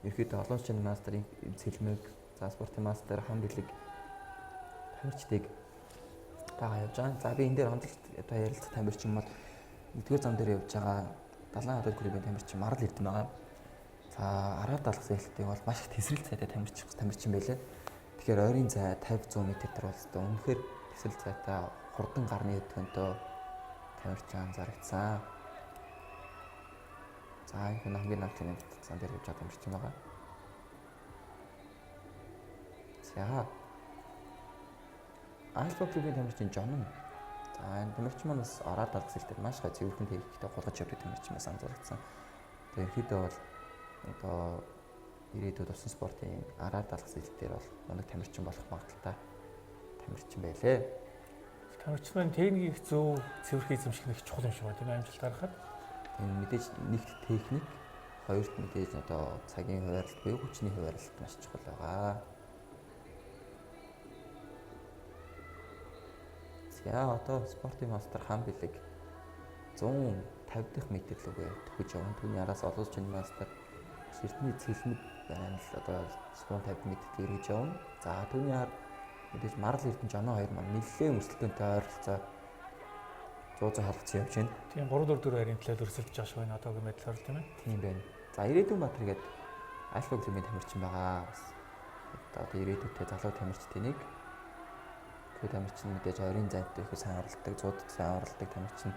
S2: ерөөхдөө олон шинэ мастерын Сэлмэг, за Спортимастер Хамбэлэг тамирчдыг тагаа явж байгаа. За би энэ дээр хонцлт одоо ярилцах тамирчин бол 1-р зам дээр явж байгаа Далайн хотод клубын тамирчин Марл Эрдэнэ байгаа. За араар далах сэлтийг бол маш их тесрэлт цайтай тамирчин байлаа. Тэгэхээр ойрын зай 50-100 м дээр бол үнэхээр тесрэлт цайтай хурдан гарны өдгөнтөө тамирчин анзаарчихсан. За энэ хүн хамгийн наадмын зам дээр явж байгаа тамирчин байгаа. За Альфа клубын тамирчин Жонон. За энэ тамирчин маань бас араар далах сэлтээр маш гой цэвэрхэн техниктэй голгож явдаг тамирчин бас анзаарчихсан. Тэгээд ерөөдөө бол одоо ирээдүйд усан спортын араар далах сэлтээр бол мундаг тамирчин болох магадaltaй тамирчин байлээ.
S3: Тамирчин маань техникийг зөв цэвэрхэн эзэмших нь их чухал юм шиг байна. Тийм амжилт гаргахад.
S2: Энэ мэдээж нэгт техник, хоёрт мэдээж одоо цагийн хуваарлт буюу хүчний хуваарлт маш чухал байгаа. За одоо Спортимастер Хамбэлэг 150 дахь метр лүгээ төхөж явна. Түүний араас олон шинэ мастер Эрдэнэ Сэлмэг байна л одоо 150 м эргэж явна. За түүний ар мэдээж Марл Эрдэнэ Жонон хоёр маань нэлээд өрсөлдөөнтэй ойролцоо 100 халгацсан явж байна.
S3: Тийм 3-4 харийн талаар өрсөлдөж байгаа шүү энэ одоогийн медаль тийм ээ.
S2: Тийм байна. За Ирээдүйн Баатар гээд Альфа клубын тамирчин байгаа. Бас одоо ирээдүйтэй залуу тамирчдын нэг. Тэр тамирчин мэдээж ойрын зайтай их сайн оролдог, 100-д сайн оролдог тамирчин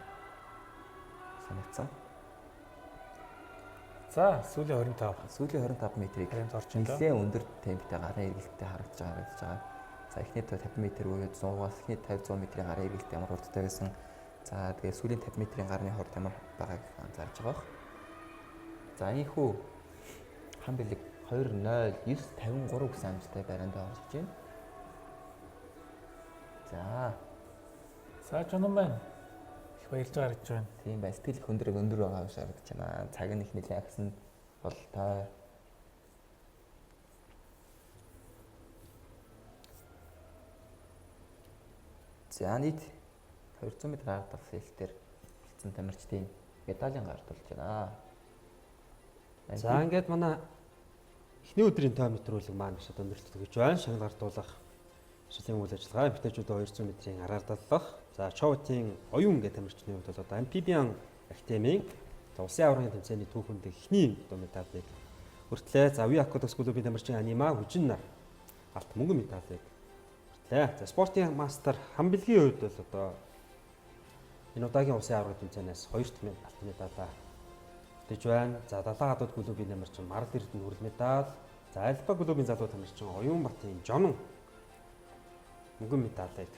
S2: санагдсан.
S3: За сүүлийн 25
S2: м-ийг
S3: орж байна.
S2: нэлээд өндөр темптэй гарын эргэлттэй харагдаж байгаа. За эхний 50 м буюу 100-аас эхний 50-100 м-ийн гарын эргэлт ямар хурдтай байсан. За тэгээд сүүлийн 50 м-ийн гарны хурд ямар байгааг анзаарч байгаа. За ийхүү Хамбэлэг 2:09:53 гэсэн амжилттай барайндаа орж иж байна.
S3: За Жонон байна. Их баярлж байгаа гэж байна.
S2: Тийм байна. Сэтгэл их өндөр байгаа юм шиг харагдаж байна. Цаг нь их нэлээд агсан бол та За нийт 200 м гарт алсан хэлтээр бэлдсэн тамирчдын медалийн гарт болж байна.
S1: За ингээд манай эхний өдрийн тойм нэвтрүүлэг маань бас өндөрлөлт гэж байна. Шагнал гартуулах шилэн үйл ажиллагаа эмэгтэйчүүдээ 200 м-ийн аргаар даллах. За Чоутын оюун гэх тамирчны хувьд бол одоо амфибиан академийн улсын аваргын тэмцээний түүхэнд эхний медалийг хүртлээ. За Уи Акватикс клубын тамирчин Анима хүчин нар алт мөнгөн медалийг хүртлээ. За спортын мастер хамбилгийн хувьд бол одоо энэ удаагийн улсын аваргын тэмцээнээс 2 алт медалаа тэгж байна. За далаа гадууд клубын тамирчин Марл Эрдэнэ хүрэл медаль. За Альба клубын залуу тамирчин Оюун Батын Жонон мөнгөн медалийг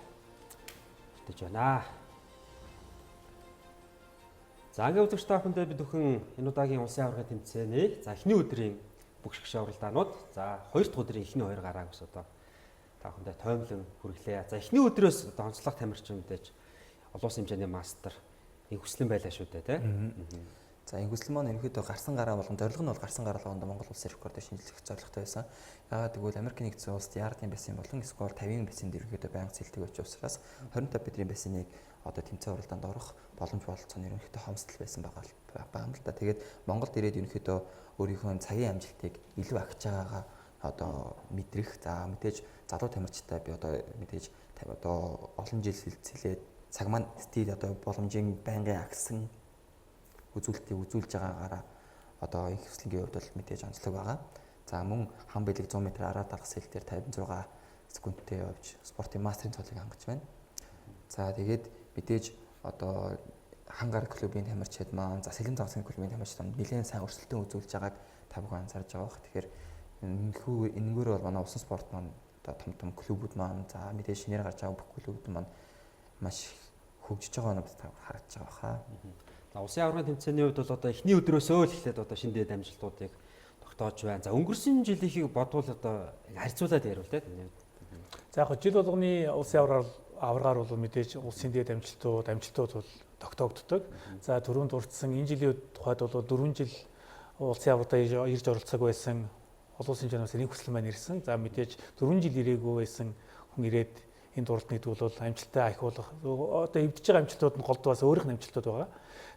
S1: хүртэж байна. За ангийн үзэгч та бүхэндээ бид бүхэн энэ удаагийн улсын аваргын тэмцээний за эхний өдрийн бүх шгшээ уралдаанууд за хоёр дахь өдрийн эхний хоёр гарааг ус одоо та бүхэндээ тоомлон хүргэлээ. За эхний өдрөөс одоо онцлог тамирчин мэдээж олон улсын хэмжээний мастер их хүслэн байлаа шүү дээ тийм.
S2: За энэ хүсэл маань ерөнхийдөө гарсан гараа болон зорилго нь бол гарсан гараа болгонд Монгол улсын рекордыг шинжлэх зорилготой байсан. Яагаад гэвэл Америкийн нэгдсэн улсад яардын бассейн болон скор 50-ын бассейнд ерөнхийдөө байнга цэлдэг байж учраас 25 метрийн бассейнийг одоо тэмцээн уралдаанд орох боломж бололцоо нь ерөнхийдөө хомсдол байсан байгаа юм л да. Тэгээд Монголд ирээд ерөнхийдөө өөрийнхөө цагийн амжилтыг илүү агч байгаагаа одоо мэдрэх. За мэдээж залуу тамирчтай би одоо мэдээж одоо олон жил сэлцэлээд цаг маань стил одоо боломжийн байнгын агсан үзүүлэлтийг үзүүлж байгаагаараа одоо их хөслөнгийн хувьд бол мэдээж онцлог байгаа. За мөн хам бэлэг 100 м араа дарах сэл дээр 56 секундтэй явж спортын мастерын цолыг хангаж байна. За тэгээд мэдээж одоо хангар клубын тамирчид маань за сэлэн загсны клубын тамирчид маань нэлээд сайн өрсөлдөөн үзүүлж байгааг та бүхэн анзаарж байгаа бох. Тэгэхээр энэгээр бол манай усан спорт маань одоо том клубүүд маань за мэдээж шинээр гарч байгаа бүх клубүүд маань маш хөгжиж байгаа нь харагдаж байгаа хаа.
S1: За улсын аваргын тэмцээний хувьд бол одоо эхний өдрөөсөө л эхлээд одоо шинэ дэд амжилтуудыг тогтоож байна. За өнгөрсөн жилийнхийг бодвол одоо харьцуулаад ярил тэ.
S3: За яг жил болгоны улсын аваргаар бол мэдээж улсын дэд амжилтууд бол тогтоогддог. За түрүүнд дурдсан энэ жилийн тухайд бол 4 жил улсын аваргад ирж оролцоог байсан олон улсын хэмжээний нэг хүсэл маань ирсэн. За мэдээж 4 жил ирээгүй байсан хүн ирээд энэ дурдныг бол амжилтаа ахиулах одоо эвдэж байгаа амжилтууд нь голдваас өөрийнх нь амжилтууд байгаа.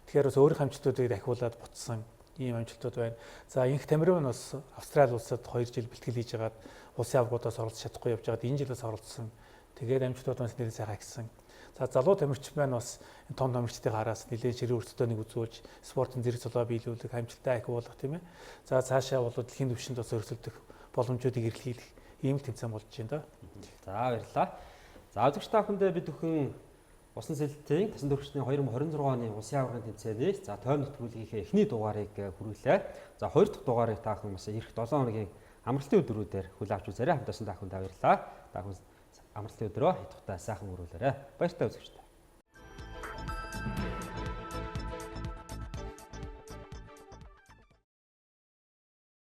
S3: Тэгэхээр бас өөрийнх амжилтуудыг дахиулаад буцсан ийм амжилтууд байна. За инх Тамирын бас Австрали улсад 2 жил бэлтгэл хийж хагаад улсын аваргуудаас оролцож чадахгүй явж байгаад энэ жилээс оролцсон. Тэгээд амжилтууд бас нэлээд сайхан агсан. За залуу тамирчин маань бас энэ том тамирчдын хараас нэлээд ширээ өртөөнийг үзүүлж спортын зэрэг цолоо биелүүлэх, амжилтаа ахиулах тийм ээ. За цаашаа бол дэлхийн түвшинд бас өрсөлдөх боломжуудыг эрэлхийлэх ийм л тэмцээн болж байна да.
S1: За баярлалаа. За үзэгч та бүхэндээ бид бүхэн Усан сэлтийн тасан төвчний 2026 оны улсын аваргын тэмцээний за тойм нэвтрүүлгийнхээ эхний дугаарыг хүргэлээ. За хоёр дахь дугаарыг та бүхэн бас эх 7 хоногийн амралтын өдрүүдээр хүлээн авч үзээрэй. Хамтдаа та бүхэнд баярлалаа. Та бүхэн амралтын өдрөө хятадтай сайхан өрөөлөөрэй. Баяртай үзэгч.